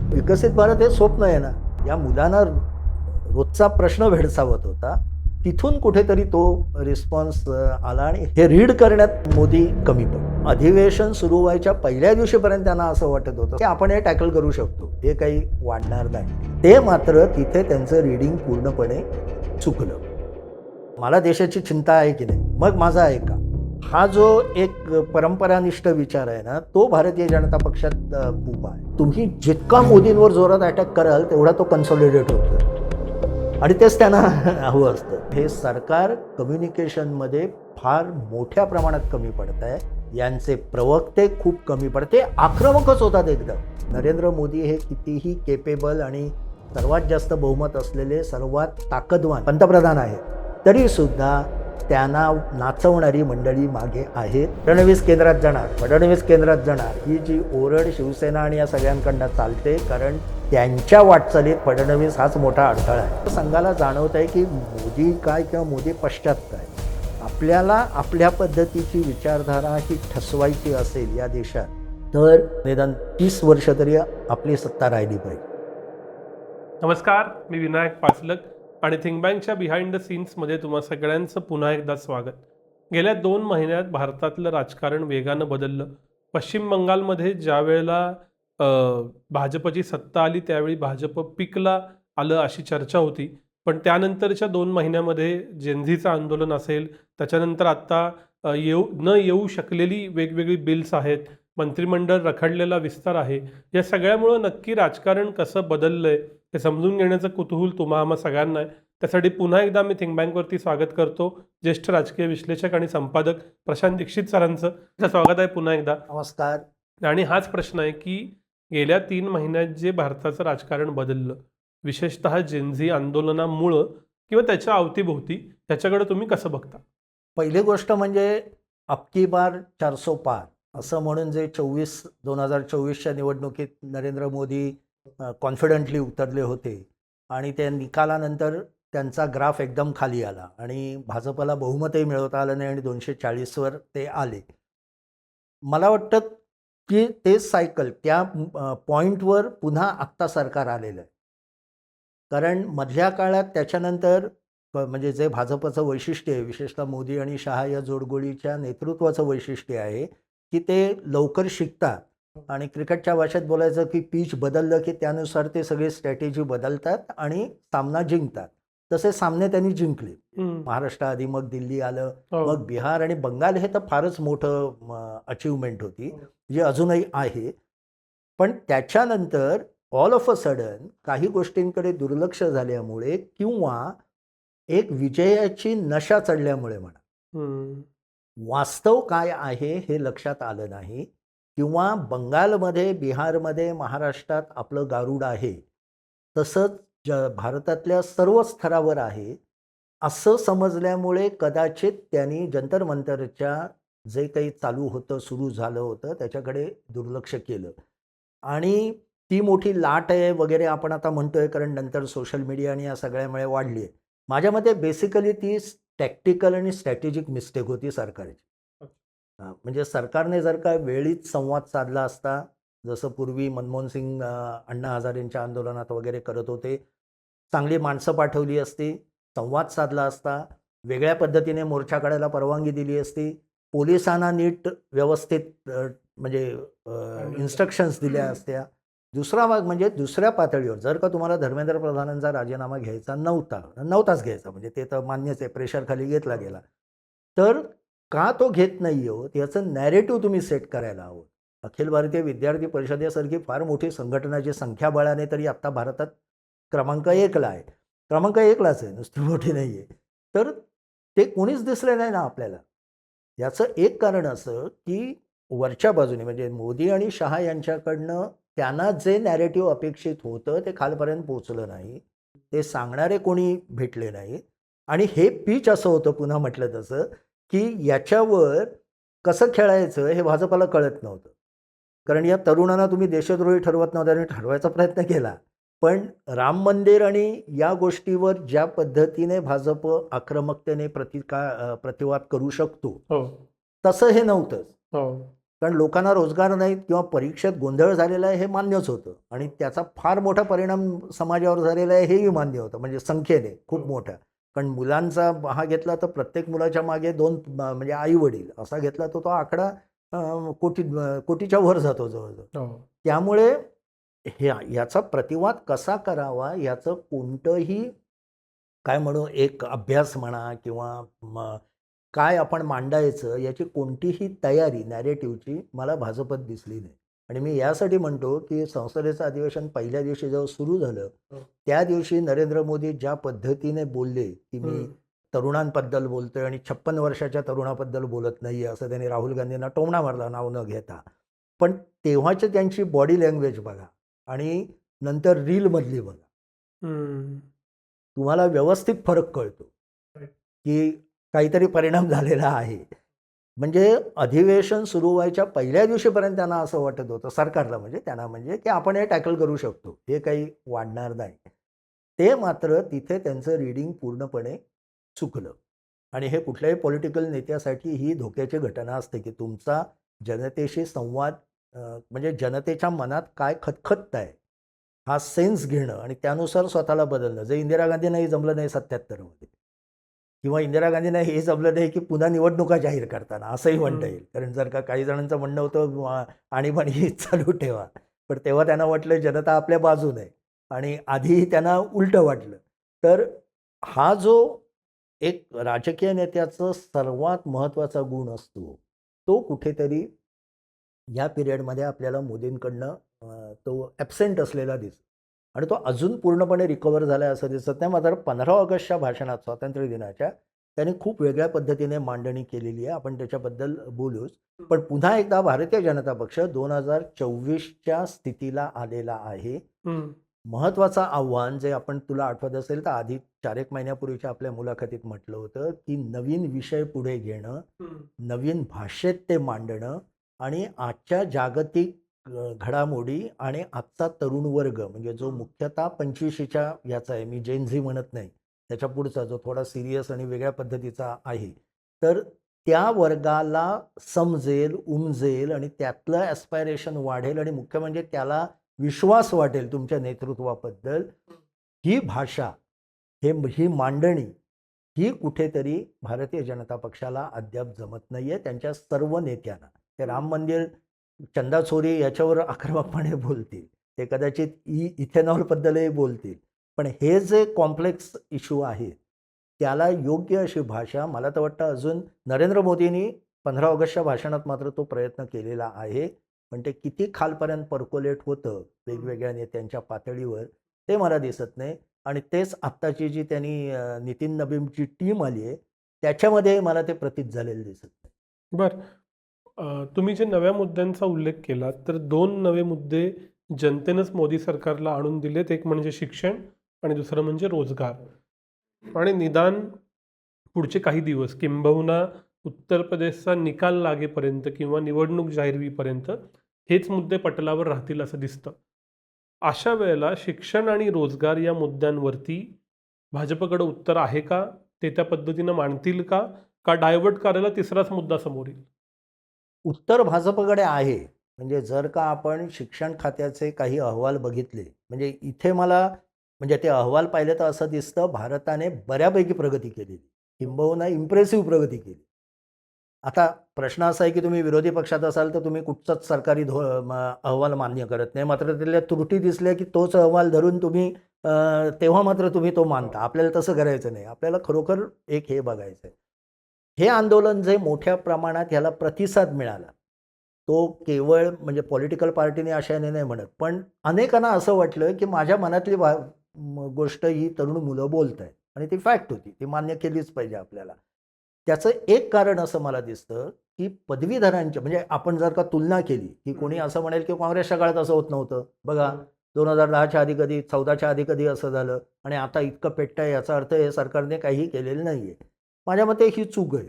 विकसित भारत हे स्वप्न आहे ना, या मुलांना रोजचा प्रश्न भेडसावत होता. तिथून कुठेतरी तो रिस्पॉन्स आला आणि हे रीड करण्यात मोदी कमी पडले. अधिवेशन सुरू व्हायच्या पहिल्या दिवशीपर्यंत त्यांना असं वाटत होतं की आपण हे टॅकल करू शकतो, हे काही वाढणार नाही. ते मात्र तिथे त्यांचं रीडिंग पूर्णपणे चुकलं. मला देशाची चिंता आहे की नाही, मग माझा आहे का, हा जो एक परंपरानिष्ठ विचार आहे ना, तो भारतीय जनता पक्षात खूप आहे. तुम्ही जितका मोदींवर जोरात अटॅक कराल तेवढा तो कन्सॉलिडेट होतो आणि तेच त्यांना हवं असतं. हे सरकार कम्युनिकेशनमध्ये फार मोठ्या प्रमाणात कमी पडत आहे. यांचे प्रवक्ते खूप कमी पडते, आक्रमकच होतात एकदम. नरेंद्र मोदी हे कितीही केपेबल आणि सर्वात जास्त बहुमत असलेले सर्वात ताकदवान पंतप्रधान आहेत, तरी सुद्धा त्यांना नाचवणारी मंडळी मागे आहेत. फडणवीस केंद्रात जाणार, फडणवीस केंद्रात जाणार, ही जी ओरड शिवसेना आणि या सगळ्यांकडनं चालते, कारण त्यांच्या वाटचालीत फडणवीस हाच मोठा अडथळा आहे. संघाला जाणवत आहे की मोदी काय किंवा मोदी पश्चात काय. आपल्याला आपल्या पद्धतीची विचारधारा ही ठसवायची असेल या देशात, तर निदान 30 वर्ष तरी आपली सत्ता राहिली पाहिजे. नमस्कार, मी विनायक पाचलक आणि थिंक बँकच्या बिहाइंड द सीन्समध्ये तुम्हा सगळ्यांचं पुन्हा एकदा स्वागत. गेल्या 2 महिन्यात भारतातलं राजकारण वेगानं बदललं. पश्चिम बंगालमध्ये ज्या वेळेला भाजपची सत्ता आली त्यावेळी भाजप पीकला आलं अशी चर्चा होती, पण त्यानंतरच्या 2 महिन्यामध्ये जेनझीचं आंदोलन असेल, त्याच्यानंतर आत्ता येऊ शकलेली वेगवेगळी बिल्स आहेत, मंत्रिमंडळ रखडलेला विस्तार आहे, या सगळ्यामुळं नक्की राजकारण कसं बदललंय हे समजून घेण्याचं कुतूहल तुम्हा आम्हा सगळ्यांना आहे. त्यासाठी पुन्हा एकदा मी थिंक बँकवरती स्वागत करतो ज्येष्ठ राजकीय विश्लेषक आणि संपादक प्रशांत दीक्षित सरांचं. स्वागत आहे पुन्हा एकदा. नमस्कार. आणि हाच प्रश्न आहे की गेल्या 3 महिन्यात जे भारताचं राजकारण बदललं, विशेषतः जेनझी आंदोलनामुळं किंवा त्याच्या अवतीभोवती, त्याच्याकडे तुम्ही कसं बघता? पहिली गोष्ट म्हणजे अबकी बार 400 पार असं म्हणून जे 2024च्या निवडणुकीत नरेंद्र मोदी कॉन्फिडंटली उतरले होते आणि त्या निकालानंतर त्यांचा ग्राफ एकदम खाली आला आणि भाजपला बहुमतही मिळवता आलं नाही आणि 240वर ते आले. मला वाटतं की ते सायकल त्या पॉईंटवर पुन्हा आत्ता सरकार आलेलं आहे. कारण मधल्या काळात त्याच्यानंतर म्हणजे जे भाजपचं वैशिष्ट्य आहे, विशेषतः मोदी आणि शहा या जोडगोळीच्या नेतृत्वाचं वैशिष्ट्य आहे की ते लवकर शिकतात आणि क्रिकेटच्या भाषेत बोलायचं की पिच बदललं की त्यानुसार ते सगळे स्ट्रॅटेजी बदलतात आणि सामना जिंकतात. तसे सामने त्यांनी जिंकले. महाराष्ट्राआधी मग दिल्ली आलं, मग बिहार आणि बंगाल, हे तर फारच मोठं अचिव्हमेंट होती जी अजूनही आहे. पण त्याच्यानंतर ऑल ऑफ अ सडन काही गोष्टींकडे दुर्लक्ष झाल्यामुळे किंवा एक विजयाची नशा चढल्यामुळे म्हणा, वास्तव काय आहे हे लक्षात आलं नाही किंवा बंगालमध्ये, बिहारमध्ये, महाराष्ट्रात आपलं गारुड आहे तसंच भारतातल्या सर्व स्तरावर आहे असं समजल्यामुळे कदाचित त्यांनी जंतर मंतरच्या जे काही चालू होतं, सुरू झालं होतं, त्याच्याकडे दुर्लक्ष केलं आणि ती मोठी लाट आहे वगैरे आपण आता म्हणतोय, कारण नंतर सोशल मीडिया आणि या सगळ्यामुळे वाढली आहे. माझ्या मते बेसिकली ती टॅक्टिकल आणि स्ट्रॅटेजिक मिस्टेक होती सरकारची. म्हणजे सरकारने जर का वेळीच संवाद साधला असता, जसं पूर्वी मनमोहन सिंग अण्णा हजारेंच्या आंदोलनात वगैरे करत होते, चांगली माणसं पाठवली असती, संवाद साधला असता, वेगळ्या पद्धतीने मोर्चा काढायला परवानगी दिली असती, पोलिसांना नीट व्यवस्थित म्हणजे इन्स्ट्रक्शन्स दिल्या असत्या. दुसरा भाग म्हणजे दुसऱ्या पातळीवर जर का तुम्हाला धर्मेंद्र प्रधानांचा राजीनामा घ्यायचा नव्हताच घ्यायचा, म्हणजे ते तर मान्यच आहे, प्रेशर खाली घेतला गेला, तर का तो घेत नाही आहोत याचं नॅरेटिव्ह तुम्ही सेट करायला हवं. अखिल भारतीय विद्यार्थी परिषदेसारखी फार मोठी संघटनाची संख्याबळाने तरी आत्ता भारतात क्रमांक 1ला आहे, क्रमांक 1लाच आहे, नुसती मोठी नाही आहे. तर ते कोणीच दिसले नाही ना आपल्याला. याचं एक कारण असं की वरच्या बाजूने म्हणजे मोदी आणि शहा यांच्याकडनं त्यांना जे नॅरेटिव्ह अपेक्षित होतं ते खालपर्यंत पोचलं नाही, ते सांगणारे कोणी भेटले नाही आणि हे पिच असं होतं, पुन्हा म्हटलं तसं, की याच्यावर कसं खेळायचं हे भाजपला कळत नव्हतं. कारण या तरुणांना तुम्ही देशद्रोही ठरवत नव्हता आणि ठरवायचा प्रयत्न केला, पण राम मंदिर आणि या गोष्टीवर ज्या पद्धतीने भाजप आक्रमकतेने प्रतिवाद करू शकतो, तसं हे नव्हतं. कारण लोकांना रोजगार नाहीत किंवा परीक्षेत गोंधळ झालेला आहे हे मान्यच होतं आणि त्याचा फार मोठा परिणाम समाजावर झालेला आहे हेही मान्य होतं, म्हणजे संख्येने खूप मोठा. कारण मुलांचा हा घेतला तर प्रत्येक मुलाच्या मागे 2 म्हणजे आई-वडील असा घेतला तर तो आकडा कोटीच्या वर जातो जवळ-जवळ. हो. त्यामुळे याचा प्रतिवाद कसा करावा याचं कोणतंही काय म्हणू एक अभ्यास म्हणा किंवा काय आपण मांडायचं याची कोणतीही तयारी नॅरेटिव्हची मला भाजपत दिसली नाही. आणि मी यासाठी म्हणतो की संसदेचं अधिवेशन पहिल्या दिवशी जेव्हा सुरू झालं त्या दिवशी नरेंद्र मोदी ज्या पद्धतीने बोलले की मी तरुणांबद्दल बोलतोय आणि 56 वर्षाच्या तरुणाबद्दल बोलत नाहीये असं त्यांनी राहुल गांधींना टोमणा मारला नाव न घेता. पण तेव्हाची त्यांची बॉडी लँग्वेज बघा आणि नंतर रीलमधली बघा. तुम्हाला व्यवस्थित फरक कळतो की काहीतरी परिणाम झालेला आहे. म्हणजे अधिवेशन सुरू व्हायच्या पहिल्या दिवशीपर्यंत त्यांना असं वाटत होतं सरकारला, म्हणजे त्यांना, म्हणजे की आपण हे टॅकल करू शकतो, हे काही वाढणार नाही. ते मात्र तिथे त्यांचं रीडिंग पूर्णपणे चुकलं. आणि हे कुठल्याही पॉलिटिकल नेत्यासाठी ही धोक्याची घटना असते की तुमचा जनतेशी संवाद म्हणजे जनतेच्या मनात काय खतखतत आहे हा सेन्स घेणं आणि त्यानुसार स्वतःला बदलणं. जे इंदिरा गांधींनाही जमलं नाही 77 मध्ये किंवा इंदिरा गांधींना हे जमलं नाही की पुन्हा निवडणुका जाहीर करताना असंही म्हणता येईल. कारण जर का काही जणांचं म्हणणं होतं आणीबाणी चालू ठेवा, पण तेव्हा त्यांना वाटलं जनता आपल्या बाजूने आहे आणि आधी त्यांना उलटं वाटलं. तर हा जो एक राजकीय नेत्याचा सर्वात महत्त्वाचा गुण असतो तो कुठेतरी या पिरियडमध्ये आपल्याला मोदींकडनं तो ॲब्सेंट असलेला दिसतो आणि तो अजून पूर्णपणे रिकवर झाला आहे असं दिसत नाही. मात्र 15 ऑगस्टच्या भाषणात स्वातंत्र्य दिनाच्या त्यांनी खूप वेगळ्या पद्धतीने मांडणी केलेली आहे. आपण त्याच्याबद्दल बोलूच. पण पुन्हा एकदा भारतीय जनता पक्ष 2024च्या स्थितीला आलेला आहे. महत्त्वाचं आव्हान जे आपण तुला आठवत असेल तर आधी 4 एक महिन्यापूर्वीच्या आपल्या मुलाखतीत म्हटलं होतं की नवीन विषय पुढे घेणं, नवीन भाषेत ते मांडणं आणि आजच्या जागतिक घडामोडी आणि आजचा तरुण वर्ग म्हणजे जो मुख्यतः 25च्या याचा आहे, मी जेन झी म्हणत नाही, त्याच्या पुढचा जो थोडा सिरियस आणि वेगळ्या पद्धतीचा आहे, तर त्या वर्गाला समजेल, उमजेल आणि त्यातलं ॲस्पायरेशन वाढेल आणि मुख्य म्हणजे त्याला विश्वास वाटेल तुमच्या नेतृत्वाबद्दल. ही भाषा, ही मांडणी ही कुठेतरी भारतीय जनता पक्षाला अद्याप जमत नाहीये त्यांच्या सर्व नेत्यांना. ते राम मंदिर, चंदाचोरी याच्यावर आक्रमकपणे बोलतील, ते कदाचित इथेनॉलबद्दलही बोलतील, पण हे जे कॉम्प्लेक्स इश्यू आहेत त्याला योग्य अशी भाषा मला तर वाटतं अजून नरेंद्र मोदींनी 15 ऑगस्टच्या भाषणात मात्र तो प्रयत्न केलेला आहे. पण ते किती खालपर्यंत पर्कोलेट होतं वेगवेगळ्या नेत्यांच्या पातळीवर ते मला दिसत नाही. आणि तेच आत्ताची जी त्यांनी नितीन नबीमची टीम आली आहे त्याच्यामध्ये मला ते प्रतीत झालेलं दिसत नाही. बरं, तुम्ही जे नव्या मुद्द्यांचा उल्लेख केला तर 2 नवे मुद्दे जनतेनंच मोदी सरकारला आणून दिलेत. एक म्हणजे शिक्षण आणि दुसरं म्हणजे रोजगार. आणि निदान पुढचे काही दिवस किंबहुना उत्तर प्रदेशचा निकाल लागेपर्यंत किंवा निवडणूक जाहीर होईपर्यंत हेच मुद्दे पटलावर राहतील असं दिसतं. अशा वेळेला शिक्षण आणि रोजगार या मुद्द्यांवरती भाजपकडे उत्तर आहे का? ते त्या पद्धतीनं मांडतील का? का डायव्हर्ट करायला तिसराच मुद्दा समोर येईल? उत्तर भाजपकडे आहे. म्हणजे जर का आपण शिक्षण खात्याचे काही अहवाल बघितले, म्हणजे इथे मला म्हणजे ते अहवाल पाहिले तर असं दिसतं भारताने बऱ्यापैकी प्रगती केलेली, किंबहुना इम्प्रेसिव्ह प्रगती केली. आता प्रश्न असा आहे की तुम्ही विरोधी पक्षात असाल तर तुम्ही कुठचाच सरकारी अहवाल मान्य करत नाही. मात्र त्यातल्या त्रुटी दिसल्या की तोच अहवाल धरून तुम्ही तेव्हा मात्र तुम्ही तो मानता. आपल्याला तसं करायचं नाही. आपल्याला खरोखर एक हे बघायचं आहे. हे आंदोलन जे मोठ्या प्रमाणात ह्याला प्रतिसाद मिळाला, तो केवळ म्हणजे पॉलिटिकल पार्टीने आशयाने नाही म्हणत, पण अनेकांना असं वाटलं की माझ्या मनातली गोष्ट ही तरुण मुलं बोलत आहेत आणि ती फॅक्ट होती, ती मान्य केलीच पाहिजे आपल्याला. त्याचं एक कारण असं मला दिसतं की पदवीधरांच्या म्हणजे आपण जर का तुलना केली की कोणी असं म्हणेल की काँग्रेसच्या काळात असं होत नव्हतं बघा, 2010च्या आधी कधी, 14च्या आधी कधी असं झालं आणि आता इतकं पेटतंय, याचा अर्थ हे सरकारने काही केलेलं नाहीये. माझ्या मते ही चूक आहे,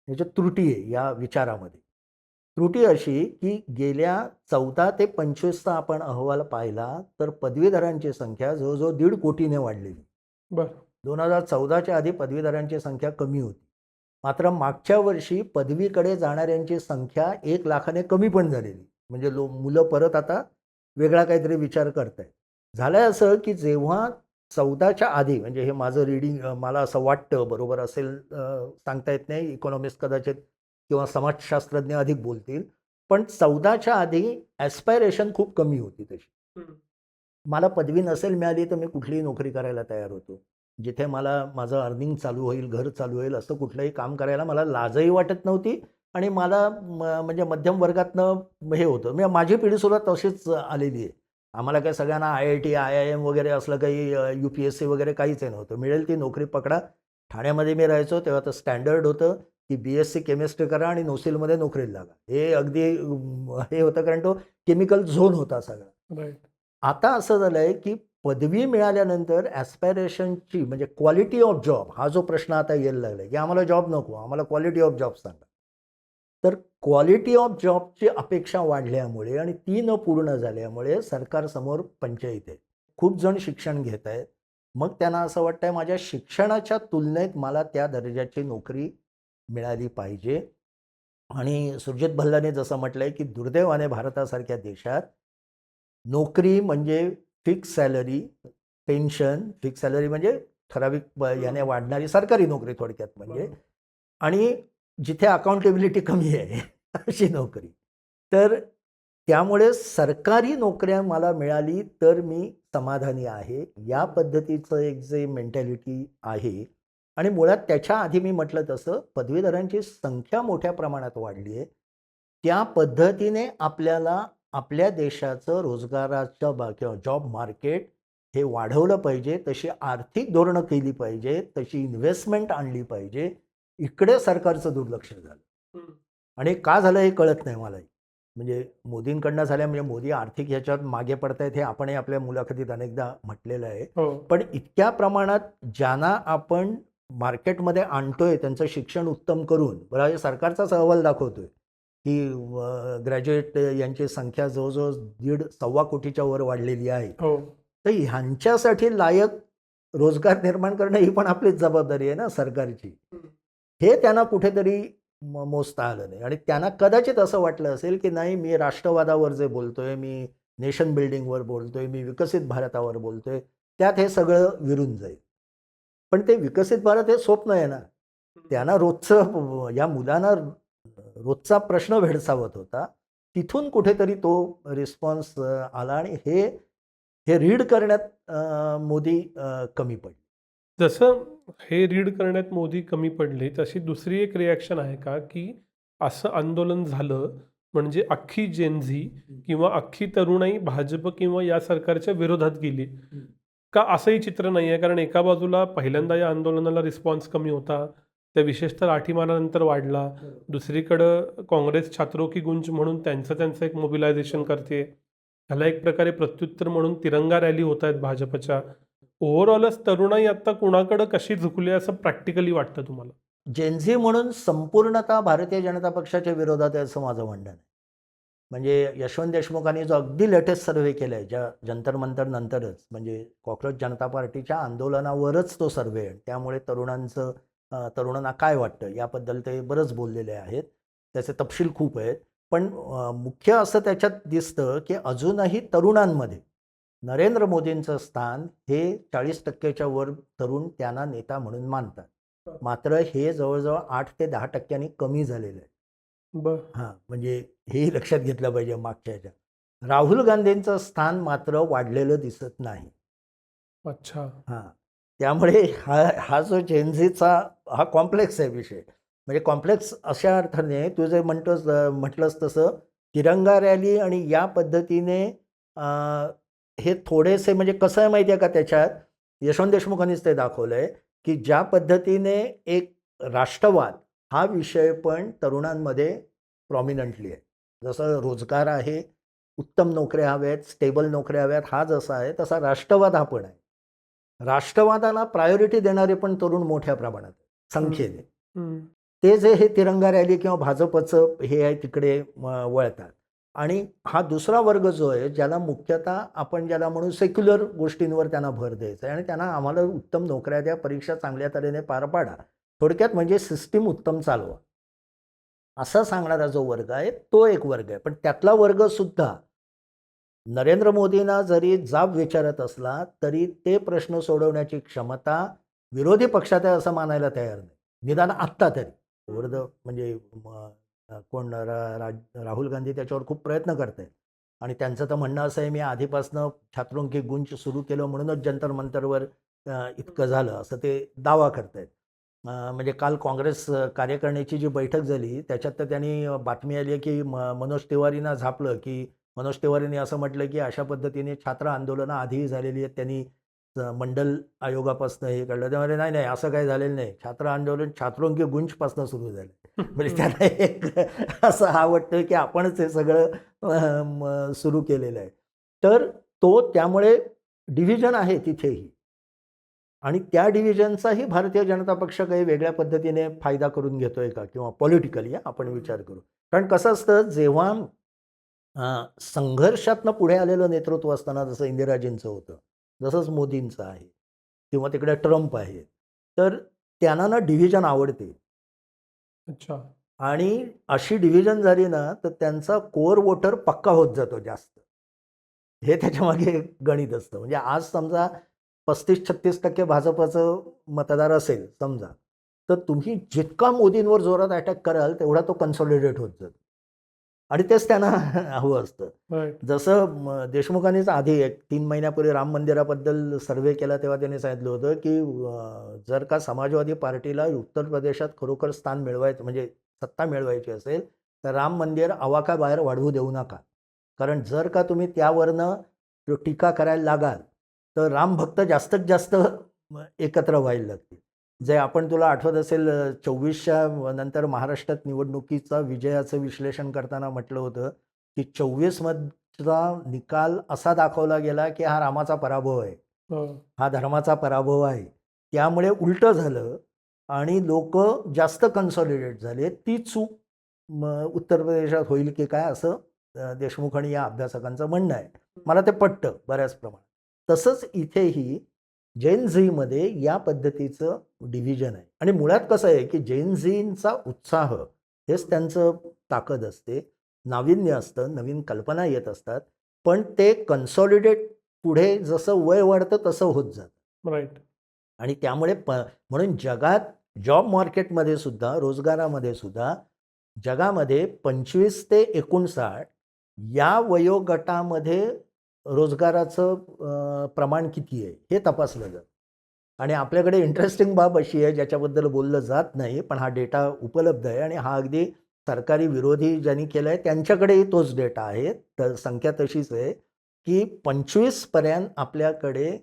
ह्याच्यात त्रुटी आहे या विचारामध्ये. त्रुटी अशी की गेल्या 14 ते 25चा आपण अहवाल पाहिला तर पदवीधरांची संख्या जवळजवळ 1.5 कोटीने वाढलेली. बरं. 2014च्या आधी पदवीधरांची संख्या कमी होती. मात्र मागच्या वर्षी पदवीकडे जाणाऱ्यांची संख्या 1 लाखाने कमी पण झालेली. म्हणजे मुलं परत आता वेगळा काहीतरी विचार करतायत. झालंय असं, की जेव्हा 14च्या आधी म्हणजे हे माझं रीडिंग मला असं वाटतं बरोबर असेल सांगता येत नाही. इकॉनॉमिस्ट कदाचित किंवा समाजशास्त्रज्ञ अधिक बोलतील. पण 14च्या आधी ॲस्पायरेशन खूप कमी होती तशी. हं. मला पदवी नसेल मिळाली तर मी कुठलीही नोकरी करायला तयार होतो. जिथे मला माझं अर्निंग चालू होईल, घर चालू होईल असं कुठलंही काम करायला मला लाजही वाटत नव्हती आणि मला म्हणजे मध्यम वर्गातनं हे होतं. माझी पिढीसुद्धा तशीच आलेली आहे. आम्हाला काही सगळ्यांना IIT, IIM वगैरे असलं काही UPSC वगैरे काहीच हे नव्हतं. मिळेल ती नोकरी पकडा. ठाण्यामध्ये मी राहायचो तेव्हा तर स्टँडर्ड होतं, की BSc केमिस्ट्री करा आणि नोसिलमध्ये नोकरीला लागा. हे अगदी हे होतं कारण तो केमिकल झोन होता सगळा. राईट. आता असं झालंय, की पदवी मिळाल्यानंतर ॲस्पायरेशनची म्हणजे क्वालिटी ऑफ जॉब हा जो प्रश्न आता यायला लागलाय, की आम्हाला जॉब नको, आम्हाला क्वालिटी ऑफ जॉब सांगा. तर क्वालिटी ऑफ जॉबची अपेक्षा वाढल्यामुळे आणि ती न पूर्ण झाल्यामुळे सरकारसमोर पंचाईत आहे. खूप जण शिक्षण घेत आहेत. मग त्यांना असं वाटतंय माझ्या शिक्षणाच्या तुलनेत मला त्या दर्जाची नोकरी मिळाली पाहिजे. आणि सुरजित भल्लाने जसं म्हटलंय, की दुर्दैवाने भारतासारख्या देशात नोकरी म्हणजे fix salary, pension, fix salary म्हणजे ठराविक याने वाढणारी सरकारी नोकरी थोडक्यात म्हणजे बरोबर. आणि जिथे अकाउंटेबिलिटी कमी आहे अशी नोकरी. तर त्यामुळे सरकारी नोकऱ्या मला मिळाली तर मी समाधानी आहे. या पद्धतीचं एक जे मेंटॅलिटी आहे आणि मुळात त्याच्या आधी मी म्हटलं तसं पदवीधरांची संख्या मोठ्या प्रमाणात वाढली आहे. त्या पद्धतीने आपल्याला आपल्या देशाचं रोजगाराचं किंवा जॉब मार्केट हे वाढवलं पाहिजे. तशी आर्थिक धोरणं केली पाहिजे. तशी इन्व्हेस्टमेंट आणली पाहिजे. इकडे सरकारचं दुर्लक्ष झालं. हं. आणि का झालं हे कळत नाही मलाही. म्हणजे मोदींकडनं झालं म्हणजे मोदी आर्थिक ह्याच्यात मागे पडतायत हे आपणही आपल्या मुलाखतीत अनेकदा म्हटलेलं आहे. हो. पण इतक्या प्रमाणात ज्यांना आपण मार्केटमध्ये आणतोय त्यांचं शिक्षण उत्तम करून बघा हे सरकारचाच अहवाल दाखवतोय, की ग्रॅज्युएट यांची संख्या जवळजवळ 1.5-1.25 कोटीच्या वर वाढलेली आहे. हो. तर ह्यांच्यासाठी लायक रोजगार निर्माण करणं ही पण आपलीच जबाबदारी आहे ना सरकारची. हं. हे त्यांना कुठेतरी मोजता आलं नाही आणि त्यांना कदाचित असं वाटलं असेल, की नाही मी राष्ट्रवादावर जे बोलतोय, मी नेशन बिल्डिंगवर बोलतोय, मी विकसित भारतावर बोलतोय, त्यात हे सगळं विरून जाईल. पण ते विकसित भारत हे स्वप्न आहे ना. त्यांना रोजचं या मुलांना रोजचा प्रश्न भेडसावत होता. तिथून कुठेतरी तो रिस्पॉन्स आला आणि हे रीड करण्यात मोदी कमी पडले. जसं हे रीड करण्यात मोदी कमी पडले, तशी दुसरी एक रिॲक्शन आहे का, की असं आंदोलन झालं म्हणजे अख्खी जेन झी किंवा अख्खी तरुणाई भाजप किंवा या सरकारच्या विरोधात गेली? का असंही चित्र नाही आहे? कारण एका बाजूला पहिल्यांदा या आंदोलनाला रिस्पॉन्स कमी होता, त्या विशेषतः लाठीमारानंतर वाढला. दुसरीकडं काँग्रेस छात्रों की गुंज म्हणून त्यांचं एक मोबिलायझेशन करते. ह्याला एक प्रकारे प्रत्युत्तर म्हणून तिरंगा रॅली होत आहेत भाजपच्या. ओव्हरऑलच तरुणाई आता कुणाकडं कशी झुकली असं प्रॅक्टिकली वाटतं तुम्हाला? जेन म्हणून संपूर्णतः भारतीय जनता पक्षाच्या विरोधात आहे असं माझं म्हणणं आहे. म्हणजे यशवंत देशमुखांनी जो अगदी लेटेस्ट सर्व्हे केला आहे, ज्या जंतर मंतर नंतरच म्हणजे कॉकरोच जनता पार्टीच्या आंदोलनावरच तो सर्व्हे आहे. त्यामुळे तरुणांना काय वाटतं याबद्दल ते बरंच बोललेले आहेत. त्याचे तपशील खूप आहेत. पण मुख्य असं त्याच्यात दिसतं, की अजूनही तरुणांमध्ये नरेंद्र मोदींचं स्थान हे 40% वर तरुण त्यांना नेता म्हणून मानतात. मात्र हे जवळजवळ 8 ते 10% कमी झालेलं आहे. बरं. हां, म्हणजे हेही लक्षात घेतलं पाहिजे मागच्या ह्याच्यात. राहुल गांधींचं स्थान मात्र वाढलेलं दिसत नाही. अच्छा. हां, त्यामुळे हा जो जेन हा कॉम्प्लेक्स आहे विषय. म्हणजे कॉम्प्लेक्स अशा अर्थाने तू जे म्हटलंस तसं तिरंगा रॅली आणि या पद्धतीने हे थोडेसे म्हणजे कसं आहे माहिती आहे का त्याच्यात यशवंत देशमुखांनीच ते दाखवलंय, की ज्या पद्धतीने एक राष्ट्रवाद हा विषय पण तरुणांमध्ये प्रॉमिनंटली आहे. जसं रोजगार आहे, उत्तम नोकऱ्या हव्यात, स्टेबल नोकऱ्या हव्यात, हा जसा आहे तसा राष्ट्रवाद हा पण आहे. राष्ट्रवादाला प्रायोरिटी देणारे पण तरुण मोठ्या प्रमाणात आहेत, संख्येने. हं. ते जे हे तिरंगा रॅली किंवा भाजपचं हे आहे तिकडे वळतात. आणि हा दुसरा वर्ग जो आहे ज्याला मुख्यतः आपण ज्याला म्हणून सेक्युलर गोष्टींवर त्यांना भर द्यायचा आहे आणि त्यांना आम्हाला उत्तम नोकऱ्या द्या, परीक्षा चांगल्या तऱ्हेने पार पाडा. थोडक्यात म्हणजे सिस्टीम उत्तम चालवा असा सांगणारा जो वर्ग आहे तो एक वर्ग आहे. पण त्यातला वर्ग सुद्धा नरेंद्र मोदींना जरी जाब विचारत असला तरी ते प्रश्न सोडवण्याची क्षमता विरोधी पक्षात आहे असं मानायला तयार नाही. निदान आत्ता तरी. म्हणजे कोण राहुल गांधी त्याच्यावर खूप प्रयत्न करतायत आणि त्यांचं तर म्हणणं असं आहे, मी आधीपासनं छात्रों की गूंज सुरू केलं म्हणूनच जंतर मंतरवर इतकं झालं असं ते दावा करतायत. म्हणजे काल काँग्रेस कार्यकारिणीची जी बैठक झाली त्याच्यात तर त्यांनी बातमी आली आहे की मनोज तिवारींना झापलं की मनोज तिवारींनी असं म्हटलं की अशा पद्धतीने छात्र आंदोलनं आधीही झालेली आहेत. त्यांनी मंडल आयोगापासून हे काढलं. ते म्हणाले, नाही नाही असं काही झालेलं नाही. छात्र आंदोलन छात्रों की गुंजपासून सुरू झालं. म्हणजे त्याला एक असं हा वाटतं की आपणच हे सगळं सुरू केलेलं आहे. तर तो त्यामुळे डिव्हिजन आहे तिथेही आणि त्या डिव्हिजनचाही भारतीय जनता पक्ष काही वेगळ्या पद्धतीने फायदा करून घेतोय का किंवा पॉलिटिकली आपण विचार करू. कारण कसं असतं जेव्हा संघर्षातनं पुढे आलेलं नेतृत्व असताना जसं इंदिराजींचं होतं, जसंच मोदींचं आहे किंवा तिकडे ट्रम्प आहे, तर त्यांना ना डिव्हिजन आवडते अच्छा. आणि अशी डिव्हिजन झाली ना, तर त्यांचा कोर वोटर पक्का होत जातो जास्त. हे त्याच्यामागे एक गणित असतं. म्हणजे आज समजा 35-36% भाजपचं मतदार असेल समजा, तर तुम्ही जितका मोदींवर जोरात अटॅक कराल, तेवढा तो कन्सॉलिडेट होत जातो. आणि तेच त्यांना हवं असतं. राईट. जसं देशमुखांनीच आधी एक 3 महिन्यापूर्वी राम मंदिराबद्दल सर्व्हे केला, तेव्हा त्यांनी सांगितलं होतं, की जर का समाजवादी पार्टीला उत्तर प्रदेशात खरोखर स्थान मिळवायचं म्हणजे सत्ता मिळवायची असेल, तर राम मंदिर आवाकाबाहेर वाढवू देऊ नका. कारण जर का तुम्ही त्यावरनं टीका करायला लागाल, तर राम भक्त जास्तीत जास्त एकत्र व्हायला लागतील. जे आपण तुला आठवत असेल 24च्या नंतर महाराष्ट्रात निवडणुकीचा विजयाचं विश्लेषण करताना म्हटलं होतं, की 24 मधला निकाल असा दाखवला गेला, की हा रामाचा पराभव आहे. हो. हा धर्माचा पराभव आहे. त्यामुळे उलटं झालं आणि लोकं जास्त कन्सॉलिडेट झाले. ती चूक उत्तर प्रदेशात होईल की काय असं देशमुख आणि या अभ्यासकांचं म्हणणं आहे. मला ते पटतं बऱ्याच प्रमाणात. तसंच इथेही जेन झीमध्ये या पद्धतीचं डिव्हिजन आहे आणि मुळात कसं आहे, की जेन झींचा उत्साह हेच त्यांचं ताकद असते. नाविन्य असतं, नवीन कल्पना येत असतात. पण ते कन्सॉलिडेट पुढे जसं वय वाढतं तसं होत जातं राईट. आणि त्यामुळे म्हणून जगात जॉब मार्केटमध्ये सुद्धा, रोजगारामध्ये सुद्धा जगामध्ये 25 ते 59 या वयोगटामध्ये रोजगाराचं प्रमाण किती आहे हे तपासलं जातं. आणि आपल्याकडे इंटरेस्टिंग बाब अशी आहे ज्याच्याबद्दल बोललं जात नाही, पण हा डेटा उपलब्ध आहे आणि हा अगदी सरकारी विरोधी ज्यांनी केलं आहे त्यांच्याकडेही तोच डेटा आहे. तर संख्या तशीच आहे, की 25 पर्यंत आपल्याकडे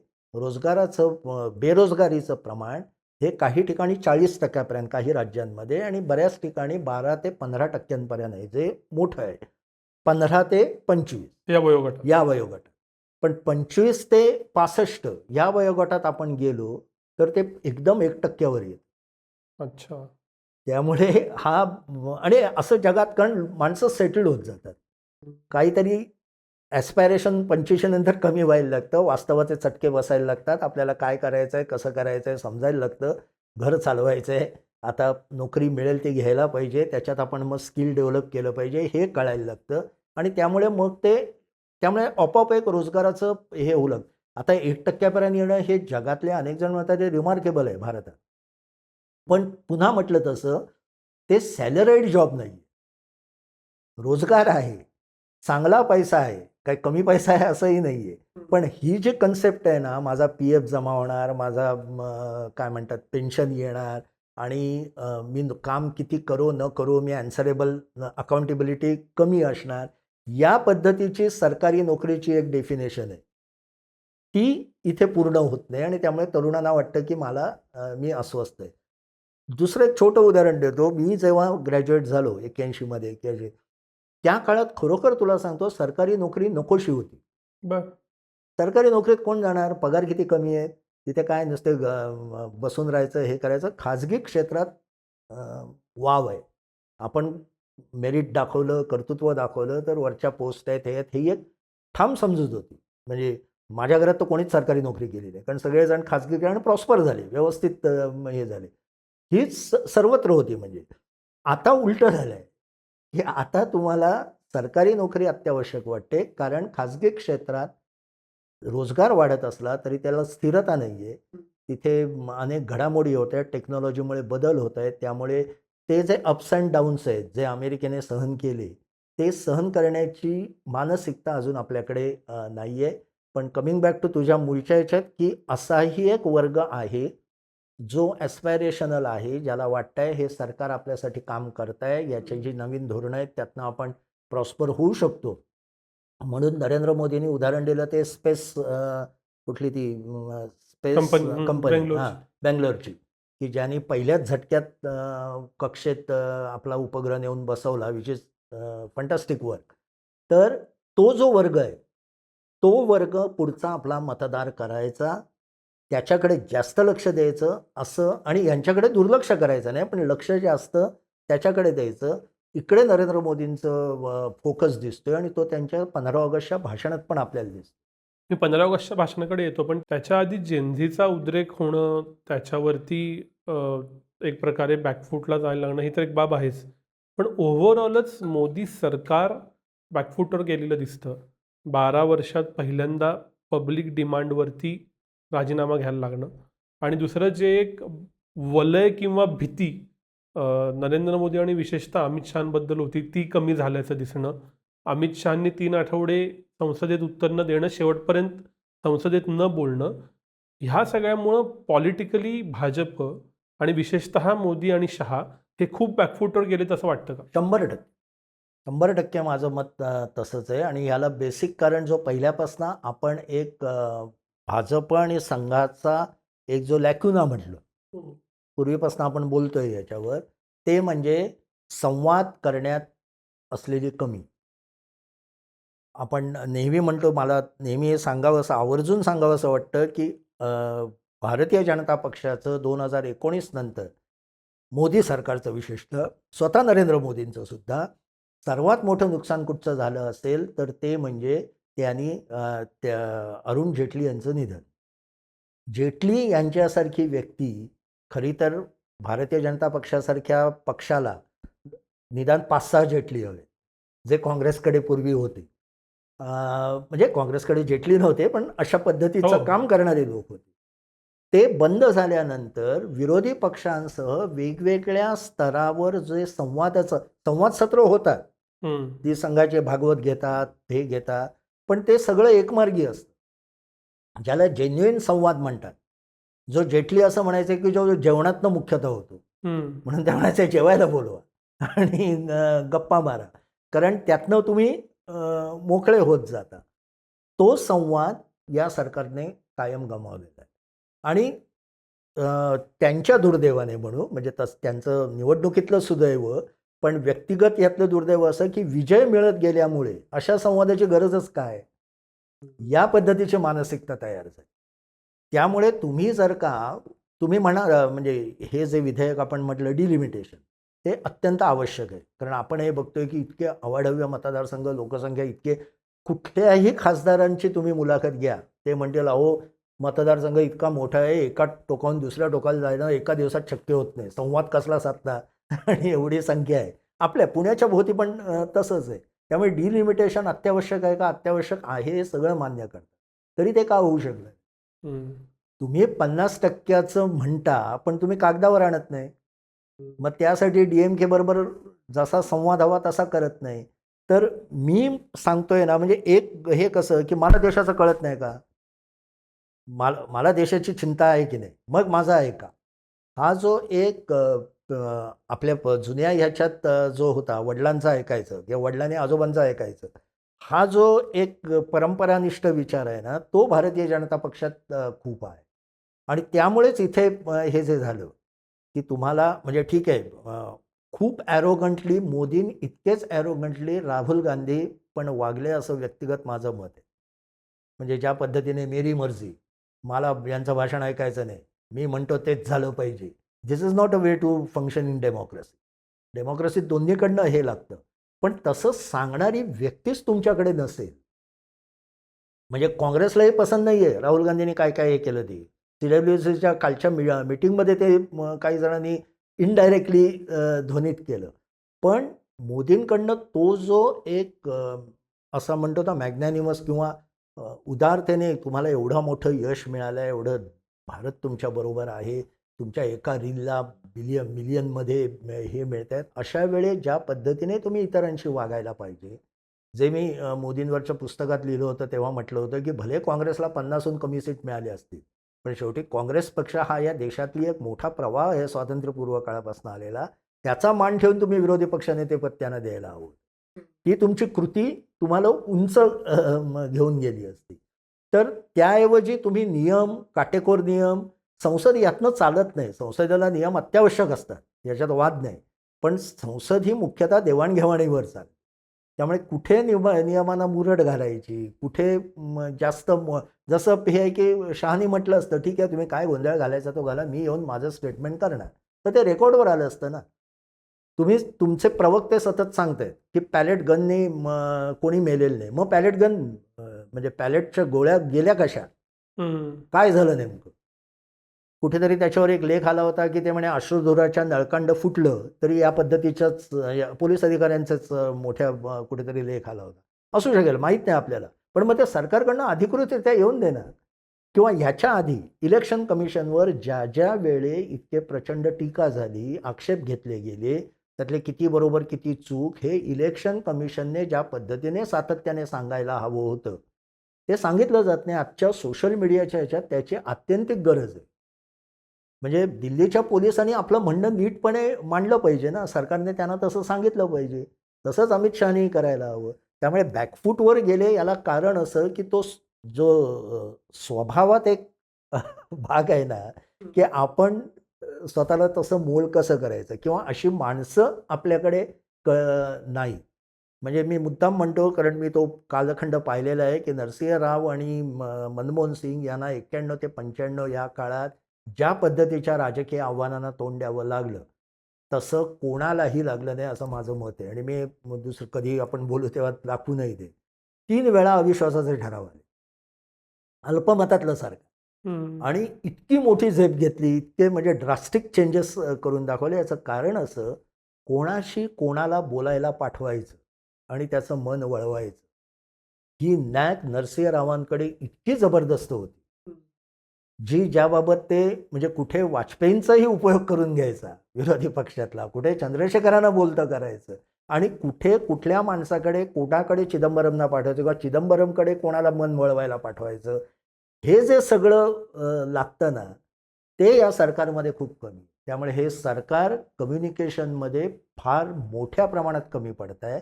बेरोजगारीचं प्रमाण हे काही ठिकाणी 40% पर्यंत काही राज्यांमध्ये आणि बऱ्याच ठिकाणी 12 ते 15% पर्यंत आहे, जे मोठं आहे. 15 ते 25 या वयोगटात. या वयोगटात. पण 25 ते 65 या वयोगटात आपण गेलो, तर ते एकदम 1% वर येतं. अच्छा. त्यामुळे आणि असं जगात कारण माणसं सेटल्ड होत जातात. काहीतरी ॲस्पायरेशन 85 नंतर कमी व्हायला लागतं. वास्तवाचे चटके बसायला लागतात. आपल्याला काय करायचं आहे, कसं करायचं आहे समजायला लागतं. घर चालवायचं आहे. आता नोकरी मिळेल ती घ्यायला पाहिजे. त्याच्यात आपण मग स्किल डेव्हलप केलं पाहिजे हे कळायला लागतं आणि त्यामुळे आपोआप एक रोजगाराचं हे होऊ लागतं. आता 1% पर्यंत येणं हे जगातले अनेक जण म्हणतात ते रिमार्केबल आहे भारतात. पण पुन्हा म्हटलं तसं ते सॅलरीड जॉब नाही. रोजगार आहे. चांगला पैसा आहे. काही कमी पैसा आहे असंही नाही आहे. पण ही जी कन्सेप्ट आहे ना, माझा पी-एफ जमा होणार, माझा काय म्हणतात पेन्शन येणार आणि मी काम किती करो न करो मी ॲन्सरेबल अकाउंटेबिलिटी कमी असणार. या पद्धतीची सरकारी नोकरीची एक डेफिनेशन आहे. ती इथे पूर्ण होत नाही आणि त्यामुळे तरुणांना वाटतं की मी अस्वस्थ आहे. दुसरं एक छोटं उदाहरण देतो. मी जेव्हा ग्रॅज्युएट झालो 81 मध्ये त्या काळात खरोखर तुला सांगतो सरकारी नोकरी नकोशी होती. बरं. सरकारी नोकरीत कोण जाणार? पगार किती कमी आहे. तिथे काय नुसते बसून राहायचं, हे करायचं. खाजगी क्षेत्रात अ, वाव आहे. आपण मेरिट दाखवलं, कर्तृत्व दाखवलं तर वरच्या पोस्ट आहेत, हे आहेत. ही एक ठाम समजूत होती. म्हणजे माझ्या घरात तर कोणीच सरकारी नोकरी केली नाही. कारण सगळेजण खाजगी आणि प्रॉस्पर झाले. व्यवस्थित हे झाले. ही सर्वत्र होती. म्हणजे आता उलटं झालंय, की आता तुम्हाला सरकारी नोकरी अत्यावश्यक वाटते, कारण खाजगी क्षेत्रात रोजगार वाढत असला तरी त्याला स्थिरता नाही आहे. तिथे अनेक घडामोडी होत आहेत, टेक्नॉलॉजीमुळे बदल होत आहेत. त्यामुळे ते जे अप्स अँड डाऊन्स आहेत, जे अमेरिकेने सहन केले, ते सहन करण्याची मानसिकता अजून आपल्याकडे नाही आहे. पण कमिंग बॅक टू तुझ्या मूळच्या ह्याच्यात, की असाही एक वर्ग आहे, जो ॲस्पायरेशनल आहे, ज्याला वाटतंय हे सरकार आपल्यासाठी काम करतंय, याची जी नवीन धोरणं आहेत त्यातनं आपण प्रॉस्पर होऊ शकतो. म्हणून नरेंद्र मोदींनी उदाहरण दिलं ते स्पेस कुठली ती स्पेस कंपनी कंपनी बेंगलोरची. बंगलोरची, की ज्यांनी पहिल्याच झटक्यात कक्षेत आपला उपग्रह नेऊन बसवला, विच इज फंटास्टिक वर्क. तर तो जो वर्ग आहे, तो वर्ग पुढचा आपला मतदार करायचा, त्याच्याकडे जास्त लक्ष द्यायचं असं, आणि यांच्याकडे दुर्लक्ष करायचं नाही, पण लक्ष जास्त त्याच्याकडे द्यायचं. इकडे नरेंद्र मोदींचं फोकस दिसतोय आणि तो त्यांच्या 15 ऑगस्टच्या भाषणात पण आपल्याला दिसतो. मी 15 ऑगस्टच्या भाषणाकडे येतो, पण त्याच्या आधी जेनझीचा उद्रेक होणं, त्याच्यावरती एक प्रकारे बॅकफूटला जायला लागणं, ही तर एक बाब आहेच. पण ओव्हरऑलच मोदी सरकार बॅकफूटवर गेलेलं दिसतं. 12 वर्षात पहिल्यांदा पब्लिक डिमांडवरती राजीनामा घ्यायला लागणं, आणि दुसरं जे एक वलय किंवा भीती नरेंद्र मोदी आणि विशेषतः अमित शहांबद्दल होती, ती कमी झाल्याचं दिसणं. अमित शहांनी 3 आठवडे संसदेत उत्तर न देणं, शेवटपर्यंत संसदेत न बोलणं, ह्या सगळ्यामुळं पॉलिटिकली भाजप आणि विशेषतः मोदी आणि शहा हे खूप बॅकफूटवर गेलेत असं वाटतं का? 100%. 100% माझं मत तसंच आहे. आणि याला बेसिक कारण जो पहिल्यापासून आपण एक भाजप आणि संघाचा एक जो लॅक्युना म्हटलं, पूर्वीपासून आपण बोलतोय याच्यावर, ते म्हणजे संवाद करण्यात असलेली कमी. आपण नेहमी म्हणतो, मला नेहमी हे सांगावंसं, आवर्जून सांगावंसं वाटतं, की भारतीय जनता पक्षाचं 2019 नंतर मोदी सरकारचं, विशेषतः स्वतः नरेंद्र मोदींचं सुद्धा सर्वात मोठं नुकसान कुठचं झालं असेल तर ते म्हणजे त्यांनी त्या अरुण जेटली यांचं निधन. जेटली यांच्यासारखी व्यक्ती, खरी तर भारतीय जनता पक्षासारख्या पक्षाला निदान 5-6 जेटली हवे, जे काँग्रेसकडे पूर्वी होते. म्हणजे काँग्रेसकडे जेटली नव्हते, पण अशा पद्धतीचं हो. काम करणारे लोक होते. ते बंद झाल्यानंतर विरोधी पक्षांसह वेगवेगळ्या स्तरावर जे संवाद सत्र होतात, हं. ती संघाचे भागवत घेतात, हे घेतात, पण ते सगळं एकमार्गी असतं. ज्याला जेन्युइन संवाद म्हणतात. जो जेटली असं म्हणायचे, की जो जेवणातनं मुख्यतः होतो. हं. म्हणून त्या म्हणायचे, जेवायला बोलवा आणि गप्पा मारा. कारण त्यातनं तुम्ही मोकळे होत जाता. तो संवाद या सरकारने कायम गमावलेला आहे. आणि त्यांच्या दुर्दैवाने म्हणू, म्हणजे त्यांचं निवडणुकीतलं सुदैव, पण व्यक्तिगत यातलं दुर्दैव असं, की विजय मिळत गेल्यामुळे अशा संवादाची गरजच काय? या पद्धतीची मानसिकता तयार झाली. त्यामुळे तुम्ही जर का तुम्ही म्हणा, म्हणजे हे जे विधेयक आपण म्हटलं डिलिमिटेशन, ते अत्यंत आवश्यक आहे. कारण आपण हे बघतोय, की इतके अवाढव्य मतदारसंघ, लोकसंख्या, इतके कुठल्याही खासदारांची तुम्ही मुलाखत घ्या, ते म्हणतील, अहो मतदारसंघ इतका मोठा आहे, एका टोकाहून दुसऱ्या टोकाला जाणं एका दिवसात शक्य होत नाही. संवाद कसला साधता आणि एवढी संख्या आहे. आपल्या पुण्याच्या भोवती पण तसंच आहे. त्यामुळे डिलिमिटेशन अत्यावश्यक आहे का? अत्यावश्यक आहे, हे सगळं मान्य करतात. तरी ते का होऊ शकलं? हं. तुम्ही 50% म्हणता, पण तुम्ही कागदावर आणत नाही. मग त्यासाठी DMK बरोबर जसा संवाद हवा तसा करत नाही. तर मी सांगतोय ना, म्हणजे एक हे कसं, की मला देशाचं कळत नाही का? मला देशाची चिंता आहे की नाही? मग माझा आहे का? हा जो एक आपल्या जुन्या ह्याच्यात जो होता, वडिलांचा ऐकायचं किंवा वडिलांनी आजोबांचं ऐकायचं, हा जो एक परंपरानिष्ठ विचार आहे ना, तो भारतीय जनता पक्षात खूप आहे. आणि त्यामुळेच इथे हे जे झालं, की तुम्हाला म्हणजे ठीक आहे, खूप ॲरोगंटली मोदीं इतकेच ॲरोगंटली राहुल गांधी पण वागले, असं व्यक्तिगत माझं मत आहे. म्हणजे ज्या पद्धतीने मेरी मर्जी, मला यांचं भाषण ऐकायचं नाही, मी म्हणतो तेच झालं पाहिजे. This is not a way to function in democracy. डेमोक्रेसीत दोन्हीकडनं हे लागतं. पण तसं सांगणारी व्यक्तीच तुमच्याकडे नसेल. म्हणजे काँग्रेसलाही पसंत नाही आहे राहुल गांधींनी काय काय हे केलं ते. CWCच्या कालच्या मीटिंगमध्ये ते काही जणांनी इनडायरेक्टली ध्वनित केलं. पण मोदींकडनं तो जो एक असा म्हणतो ना मॅग्नॅनिमस किंवा उदारतेने तुम्हाला एवढं मोठं यश मिळालं आहे, एवढं भारत तुमच्याबरोबर आहे, तुमच्या एका रीलला मिलियनमध्ये हे मिळत आहेत, अशा वेळी ज्या पद्धतीने तुम्ही इतरांशी वागायला पाहिजे. जे मी मोदींवरच्या पुस्तकात लिहिलं होतं तेव्हा म्हटलं होतं की भले काँग्रेसला 50हून कमी सीट मिळाली असतील, पण शेवटी काँग्रेस पक्ष हा या देशातली एक मोठा प्रवाह आहे स्वातंत्र्यपूर्व काळापासून आलेला. त्याचा मान ठेवून तुम्ही विरोधी पक्षनेतेपद त्यांना द्यायला हवं. ही तुमची कृती तुम्हाला उंच घेऊन गेली असती. तर त्याऐवजी तुम्ही नियम, काटेकोर नियम, संसद यातनं चालत नाही. संसदेला नियम अत्यावश्यक असतात, याच्यात वाद नाही. पण संसद ही मुख्यतः देवाणघेवाणीवर चालते. त्यामुळे कुठे नियमांना मुरड घालायची, कुठे जास्त जसं हे आहे की शहानी म्हटलं असतं, ठीक आहे तुम्ही काय गोंधळ घालायचा तो घाला, मी येऊन माझं स्टेटमेंट करणार. तर ते रेकॉर्डवर आलं असतं ना. तुम्ही तुमचे प्रवक्ते सतत सांगतायत की पॅलेट गनने कोणी मेलेलं नाही. मग पॅलेट गन म्हणजे पॅलेटच्या गोळ्या गेल्या कशा? काय झालं नेमकं? कुठेतरी त्याच्यावर एक लेख आला होता की ते म्हणे अश्रुधुराच्या नळकांड फुटलं तरी या पद्धतीच्याच पोलीस अधिकाऱ्यांचाच मोठ्या कुठेतरी लेख आला होता. असू शकेल, माहीत नाही आपल्याला. पण मग ते सरकारकडनं अधिकृतरित्या येऊन देणार. किंवा ह्याच्या आधी इलेक्शन कमिशनवर ज्या ज्या वेळे इतके प्रचंड टीका झाली, आक्षेप घेतले गेले, त्यातले किती बरोबर किती चूक, हे इलेक्शन कमिशनने ज्या पद्धतीने सातत्याने सांगायला हवं होतं, ते सांगितलं जात नाही. आजच्या सोशल मीडियाच्या ह्याच्यात त्याची आत्यंतिक गरज आहे. म्हणजे दिल्लीच्या पोलिसांनी आपलं म्हणणं नीटपणे मांडलं पाहिजे ना, सरकारने त्यांना तसं सांगितलं पाहिजे. तसंच अमित शहानेही करायला हवं. त्यामुळे बॅकफूटवर गेले याला कारण असं की तो जो स्वभावात एक भाग आहे ना, की आपण स्वतःला तसं मोल कसं करायचं किंवा अशी माणसं आपल्याकडे नाही. म्हणजे मी मुद्दाम म्हणतो कारण मी तो कालखंड पाहिलेला आहे की नरसिंह राव आणि मनमोहन सिंग यांना 91 ते 95 या काळात ज्या पद्धतीच्या राजकीय आव्हानांना तोंड द्यावं लागलं, तसं कोणालाही लागलं नाही असं माझं मत आहे. आणि मी दुसरं कधी आपण बोलू तेव्हा दाखवूनही दे. 3 वेळा अविश्वासाचे ठराव आले. अल्पमतातलं सरकार. आणि इतकी मोठी झेप घेतली, इतके म्हणजे ड्रास्टिक चेंजेस करून दाखवले. याचं कारण असं, कोणाशी कोणाला बोलायला पाठवायचं आणि त्याचं मन वळवायचं. ही नॅक नरसिंह रावांकडे इतकी जबरदस्त होती. जी ज्याबाबत ते म्हणजे कुठे वाजपेयींचाही उपयोग करून घ्यायचा विरोधी पक्षातला, कुठे चंद्रशेखरांना बोलतं करायचं आणि कुठे कुठल्या माणसाकडे कोणाकडे चिदंबरमना पाठवायचं किंवा चिदंबरमकडे कोणाला मन वळवायला पाठवायचं, हे जे सगळं लागतं ना, ते या सरकारमध्ये खूप कमी. त्यामुळे हे सरकार कम्युनिकेशनमध्ये फार मोठ्या प्रमाणात कमी पडत आहे.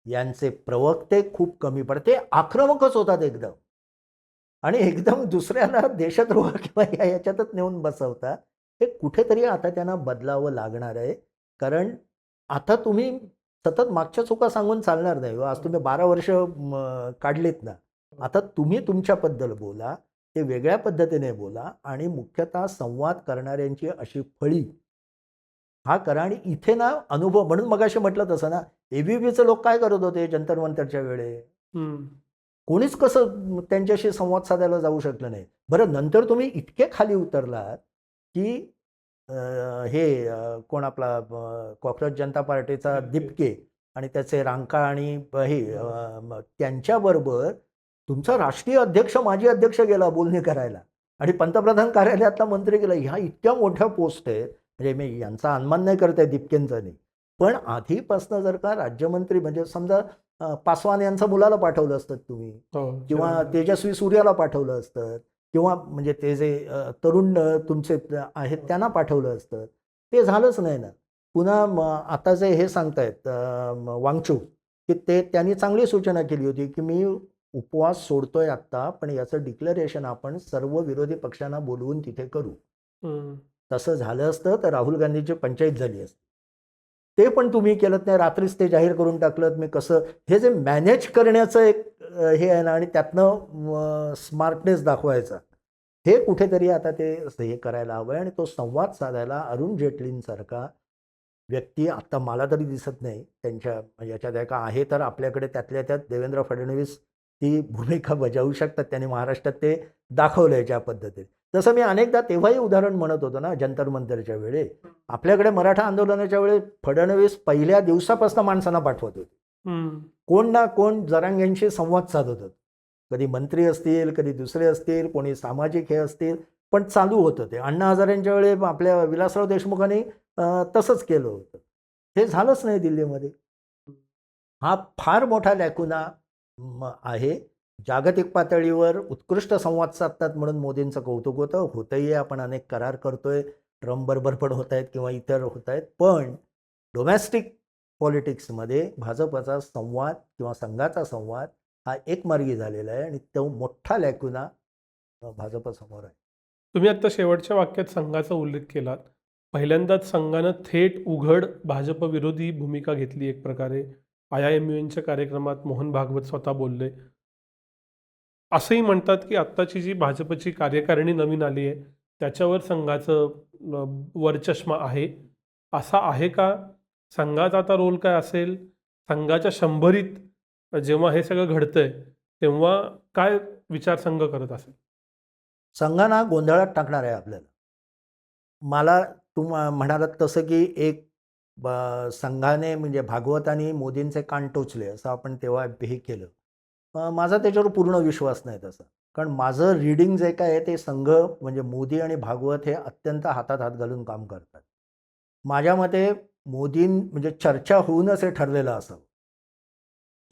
यांचे प्रवक्ते खूप कमी पडते, आक्रमकच होतात एकदम आणि एकदम दुसऱ्याला देशद्रोह किंवा याच्यातच नेऊन बसवतात. हे कुठेतरी आता त्यांना बदलावं लागणार आहे. कारण आता तुम्ही सतत मागच्या चुका सांगून चालणार नाही. आज तुम्ही 12 वर्ष काढलीत ना, आता तुम्ही तुमच्याबद्दल बोला, ते वेगळ्या पद्धतीने बोला आणि मुख्यतः संवाद करणाऱ्यांची अशी फळी हा करा. आणि इथे ना अनुभव म्हणून मगाशी म्हटलं तसं ना, एबीव्हीचे लोक काय करत होते जंतर मंतरच्या वेळे, कोणीच कसं त्यांच्याशी संवाद साधायला जाऊ शकलं नाही. बरं नंतर तुम्ही इतके खाली उतरलात की हे कोण आपला कॉकरोच जनता पार्टीचा दिपके आणि त्याचे रांका आणि हे त्यांच्याबरोबर तुमचा राष्ट्रीय अध्यक्ष माजी अध्यक्ष गेला बोलणी करायला आणि पंतप्रधान कार्यालयातला मंत्री गेला. ह्या इतक्या मोठ्या पोस्ट आहेत. म्हणजे मी यांचा अनमान नाही करत आहे दिपकेंचा नाही, पण आधीपासनं जर का राज्यमंत्री म्हणजे समजा पासवान यांचं मुलाला पाठवलं असतं तुम्ही किंवा तेजस्वी सूर्याला पाठवलं असतं किंवा म्हणजे ते जे तरुण तुमचे आहेत त्यांना पाठवलं असतं. ते झालंच नाही ना. पुन्हा आता जे हे सांगतायत वांगचूक की ते त्यांनी चांगली सूचना केली होती की मी उपवास सोडतोय आत्ता, पण याचं डिक्लेरेशन आपण सर्व विरोधी पक्षांना बोलवून तिथे करू. तसं झालं असतं तर राहुल गांधीची पंचायत झाली असती. ते पण तुम्ही केलं नाही. रात्रीच ते जाहीर करून टाकलं. मी कसं हे जे मॅनेज करण्याचं एक हे आहे ना आणि त्यातनं स्मार्टनेस दाखवायचा, हे कुठेतरी आता ते हे करायला हवं आहे. आणि तो संवाद साधायला अरुण जेटलींसारखा व्यक्ती आता मला तरी दिसत नाही त्यांच्या याच्यात आहे का. आहे तर आपल्याकडे त्यातल्या त्यात देवेंद्र फडणवीस ती भूमिका बजावू शकतात. त्यांनी महाराष्ट्रात ते दाखवलं आहे ज्या पद्धतीने. जसं मी अनेकदा तेव्हाही उदाहरण म्हणत होतो ना, जंतर मंतरच्या वेळी आपल्याकडे मराठा आंदोलनाच्या वेळी फडणवीस पहिल्या दिवसापासून माणसांना पाठवत होते. हम्म. कोण ना कोण जरांगेंशी संवाद साधत होतं. कधी मंत्री असतील, कधी दुसरे असतील, कोणी सामाजिक हे असतील, पण चालू होतं ते. अण्णा हजारेंच्या वेळी आपल्या विलासराव देशमुखांनी तसंच केलं होतं. हे झालंच नाही दिल्लीमध्ये. हा फार मोठा लॅकुना आहे. जागतिक पातळीवर उत्कृष्ट संवाद साधतात म्हणून मोदींचं कौतुक होतं. होतंही, आपण अनेक करार करतोय. ट्रम्पबरोबर पण होत आहेत किंवा इतर होत आहेत. पण डोमेस्टिक पॉलिटिक्समध्ये भाजपचा संवाद किंवा संघाचा संवाद हा एकमार्गी झालेला आहे आणि तो मोठा लॅकुना भाजपसमोर आहे. तुम्ही आता शेवटच्या वाक्यात संघाचा उल्लेख केलात. पहिल्यांदाच संघानं थेट उघड भाजप विरोधी भूमिका घेतली एक प्रकारे. IIMUNच्या कार्यक्रमात मोहन भागवत स्वतः बोलले. असंही म्हणतात की आत्ताची जी भाजपची कार्यकारिणी नवीन आली आहे त्याच्यावर संघाचं वरचष्मा आहे. असा आहे का? संघाचा आता रोल काय असेल? संघाच्या 100रीत जेव्हा हे सगळं घडतंय तेव्हा काय विचार संघ करत असेल? संघाना गोंधळात टाकणार आहे आपल्याला. मला म्हणालात तसं की एक संघाने म्हणजे भागवतांनी मोदींचे कान टोचले असं आपण तेव्हा हे केलं. माझा त्याच्यावर पूर्ण विश्वास नाही तसा. कारण माझं रीडिंग जे काय आहे ते संघ म्हणजे मोदी आणि भागवत हे अत्यंत हातात हात घालून काम करतात. माझ्या मते म्हणजे चर्चा होऊनच हे ठरलेलं असावं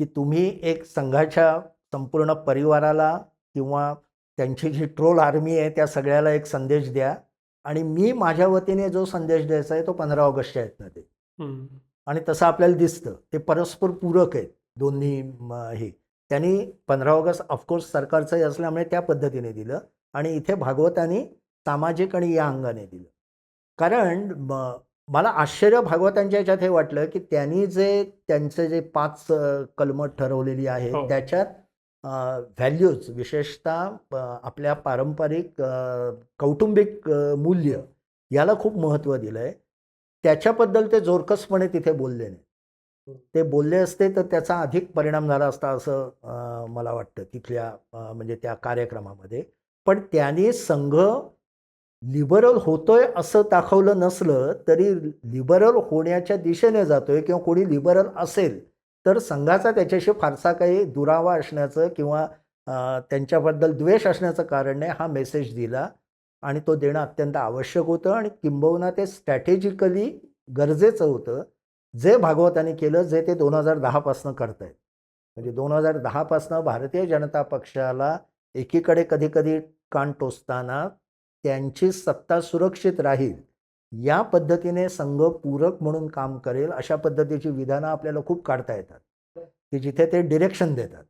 की तुम्ही एक संघाच्या संपूर्ण परिवाराला किंवा त्यांची जी ट्रोल आर्मी आहे त्या सगळ्याला एक संदेश द्या आणि मी माझ्या वतीने जो संदेश द्यायचा आहे तो 15 ऑगस्टच्या आहेत ना ते. आणि तसं आपल्याला दिसतं ते परस्पर पूरक आहेत दोन्ही. हे त्यांनी 15 ऑगस्ट ऑफकोर्स सरकारचंही असल्यामुळे त्या पद्धतीने दिलं आणि इथे भागवतांनी सामाजिक आणि या अंगाने दिलं. कारण मला आश्चर्य भागवतांच्या ह्याच्यात हे वाटलं की त्यांनी त्यांचे जे 5 कलमं ठरवलेली आहेत त्याच्यात व्हॅल्यूज विशेषतः आपल्या पारंपरिक कौटुंबिक मूल्य याला खूप महत्त्व दिलं आहे. त्याच्याबद्दल ते जोरकसपणे तिथे बोलले नाही. ते बोलले असते तर त्याचा अधिक परिणाम झाला असता असं मला वाटतं तिथल्या म्हणजे त्या कार्यक्रमामध्ये. पण त्यांनी संघ लिबरल होतोय असं दाखवलं नसलं तरी लिबरल होण्याच्या दिशेने जातोय किंवा कोणी लिबरल असेल तर संघाचा त्याच्याशी फारसा काही दुरावा असण्याचं किंवा त्यांच्याबद्दल द्वेष असण्याचं कारण नाही. हा मेसेज दिला आणि तो देणं अत्यंत आवश्यक होतं आणि किंबहुना ते स्ट्रॅटेजिकली गरजेचं होतं. जे भागवतांनी केलं जे ते 2010 पासून करतायत. म्हणजे 2010 पासून भारतीय जनता पक्षाला एकीकडे कधी कधी कान टोचताना त्यांची सत्ता सुरक्षित राहील या पद्धतीने संघ पूरक म्हणून काम करेल अशा पद्धतीची विधानं आपल्याला खूप काढता येतात की जिथे ते डिरेक्शन देतात.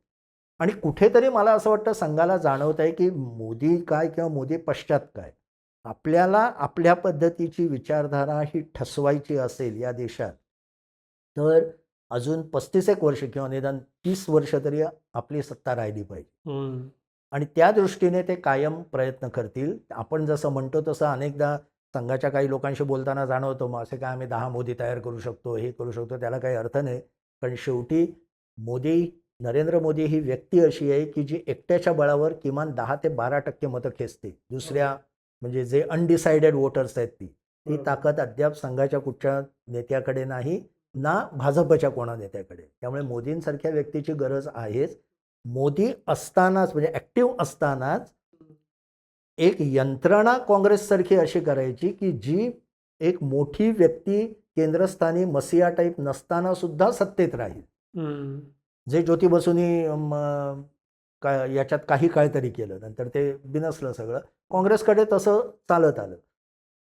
आणि कुठेतरी मला असं वाटतं संघाला जाणवत आहे की मोदी काय किंवा मोदी पश्चात काय. आपल्याला आपल्या पद्धतीची विचारधारा ही ठसवायची असेल या देशात तर अजून 35 वर्ष किंवा निदान 30 वर्ष तरी आपली सत्ता राहिली पाहिजे. आणि त्या दृष्टीने ते कायम प्रयत्न करतील. आपण जसं म्हणतो तसं अनेकदा संघाच्या काही लोकांशी बोलताना जाणवतो मग असे काय आम्ही 10 मोदी तयार करू शकतो हे करू शकतो त्याला काही अर्थ नाही. कारण शेवटी नरेंद्र मोदी ही व्यक्ती अशी आहे की जी एकट्याच्या बळावर किमान 10 ते 12% मतं खेचते. दुसऱ्या म्हणजे जे अनडिसाइडेड वोटर्स आहेत ती ताकद अद्याप संघाच्या कुठच्या नेत्याकडे नाही ना भाजपच्या कोणा नेत्याकडे. त्यामुळे मोदींसारख्या व्यक्तीची गरज आहेच. मोदी असतानाच म्हणजे ॲक्टिव्ह असतानाच एक यंत्रणा काँग्रेससारखी अशी करायची की जी एक मोठी व्यक्ती केंद्रस्थानी मसिया टाईप नसताना सुद्धा सत्तेत राहील. जे ज्योती बसूंनी याच्यात काही काळ तरी केलं नंतर ते बिनसलं सगळं. काँग्रेसकडे तसं चालत आलं.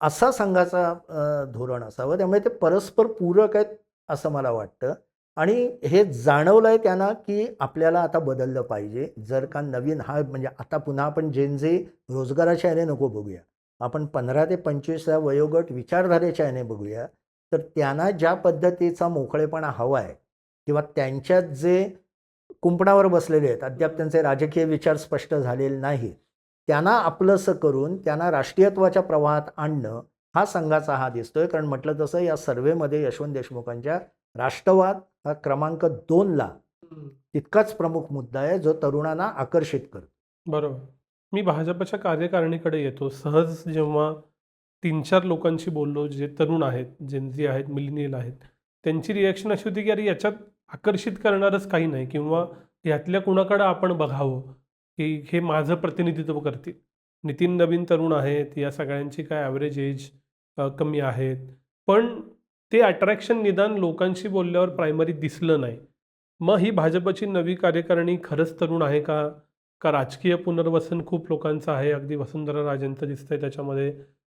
असा संघाचा धोरण असावं. त्यामुळे ते परस्पर पूरक आहेत असं मला वाटतं. आणि हे जाणवलं आहे त्यांना की आपल्याला आता बदललं पाहिजे. जर का नवीन हा म्हणजे आता पुन्हा आपण जे रोजगाराच्या याने नको बघूया. आपण 15 ते 25 या वयोगट विचारधारेच्या याने बघूया. तर त्यांना ज्या पद्धतीचा मोकळेपणा हवा आहे किंवा त्यांच्यात जे कुंपणावर बसलेले आहेत अद्याप त्यांचे राजकीय विचार स्पष्ट झालेले नाहीत त्यांना आपलंसं करून त्यांना राष्ट्रीयत्वाच्या प्रवाहात आणणं हा संघाचा हा दिसतोय. कारण म्हटलं तसं या सर्व्हेमध्ये यशवंत देशमुखांच्या राष्ट्रवाद हा क्रमांक 2ला तितकाच प्रमुख मुद्दा आहे जो तरुणांना आकर्षित करतो. बरोबर. मी भाजपच्या कार्यकारिणीकडे येतो. सहज जेव्हा 3-4 लोकांशी बोललो, जे तरुण आहेत, जेन-झी आहेत, मिलेनियल आहेत, त्यांची रिएक्शन अशी होती, की अरे याच्यात आकर्षित करणारच काही नाही किंवा यातल्या कुणाकडं आपण बघावं, की हे माझं प्रतिनिधित्व करतील. नितीन नवीन तरुण आहेत, या सगळ्यांची काय ॲव्हरेज एज कमी आहेत. पण ते अट्रॅक्शन निदान लोकांशी बोलल्यावर प्रायमरी दिसलं नाही. मग ही भाजपची नवी कार्यकारिणी खरंच तरुण आहे का? का राजकीय पुनर्वसन खूप लोकांचं आहे. अगदी वसुंधरा राजेंचं दिसतंय त्याच्यामध्ये,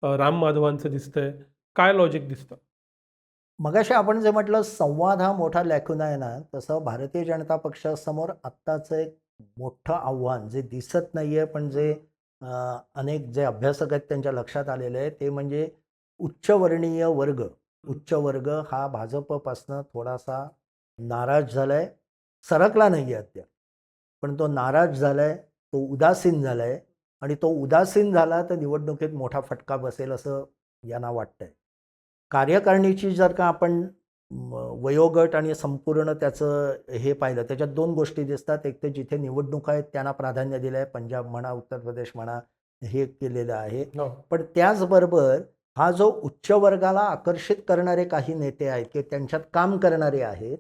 राम माधवांचं दिसतंय. काय लॉजिक दिसतं? मगाशी आपण जे म्हटलं संवाद हा मोठा लॅक्युना आहे ना, तसं भारतीय जनता पक्षासमोर आत्ताचं एक मोठं आव्हान जे दिसत नाहीये, पण जे अनेक जे अभ्यासक आहेत त्यांच्या लक्षात आलेलं आहे, ते म्हणजे उच्चवर्णीय वर्ग. उच्च वर्ग हा भाजपपासनं थोडासा नाराज झालाय. सरकला नाहीये अद्याप. पण तो नाराज झालाय, तो उदासीन झालाय आणि तो उदासीन झाला तर निवडणुकीत मोठा फटका बसेल असं यांना वाटतंय. कार्यकारिणीची जर का आपण वयोगट आणि संपूर्ण त्याचं हे पाहिलं, त्याच्यात 2 गोष्टी दिसतात. एक तर जिथे निवडणुका आहेत त्यांना प्राधान्य दिलं आहे. पंजाब म्हणा, उत्तर प्रदेश म्हणा, हे केलेलं आहे. हो. पण त्याचबरोबर हा जो उच्च वर्गाला आकर्षित करणारे काही नेते आहेत, की त्यांच्यात काम करणारे आहेत,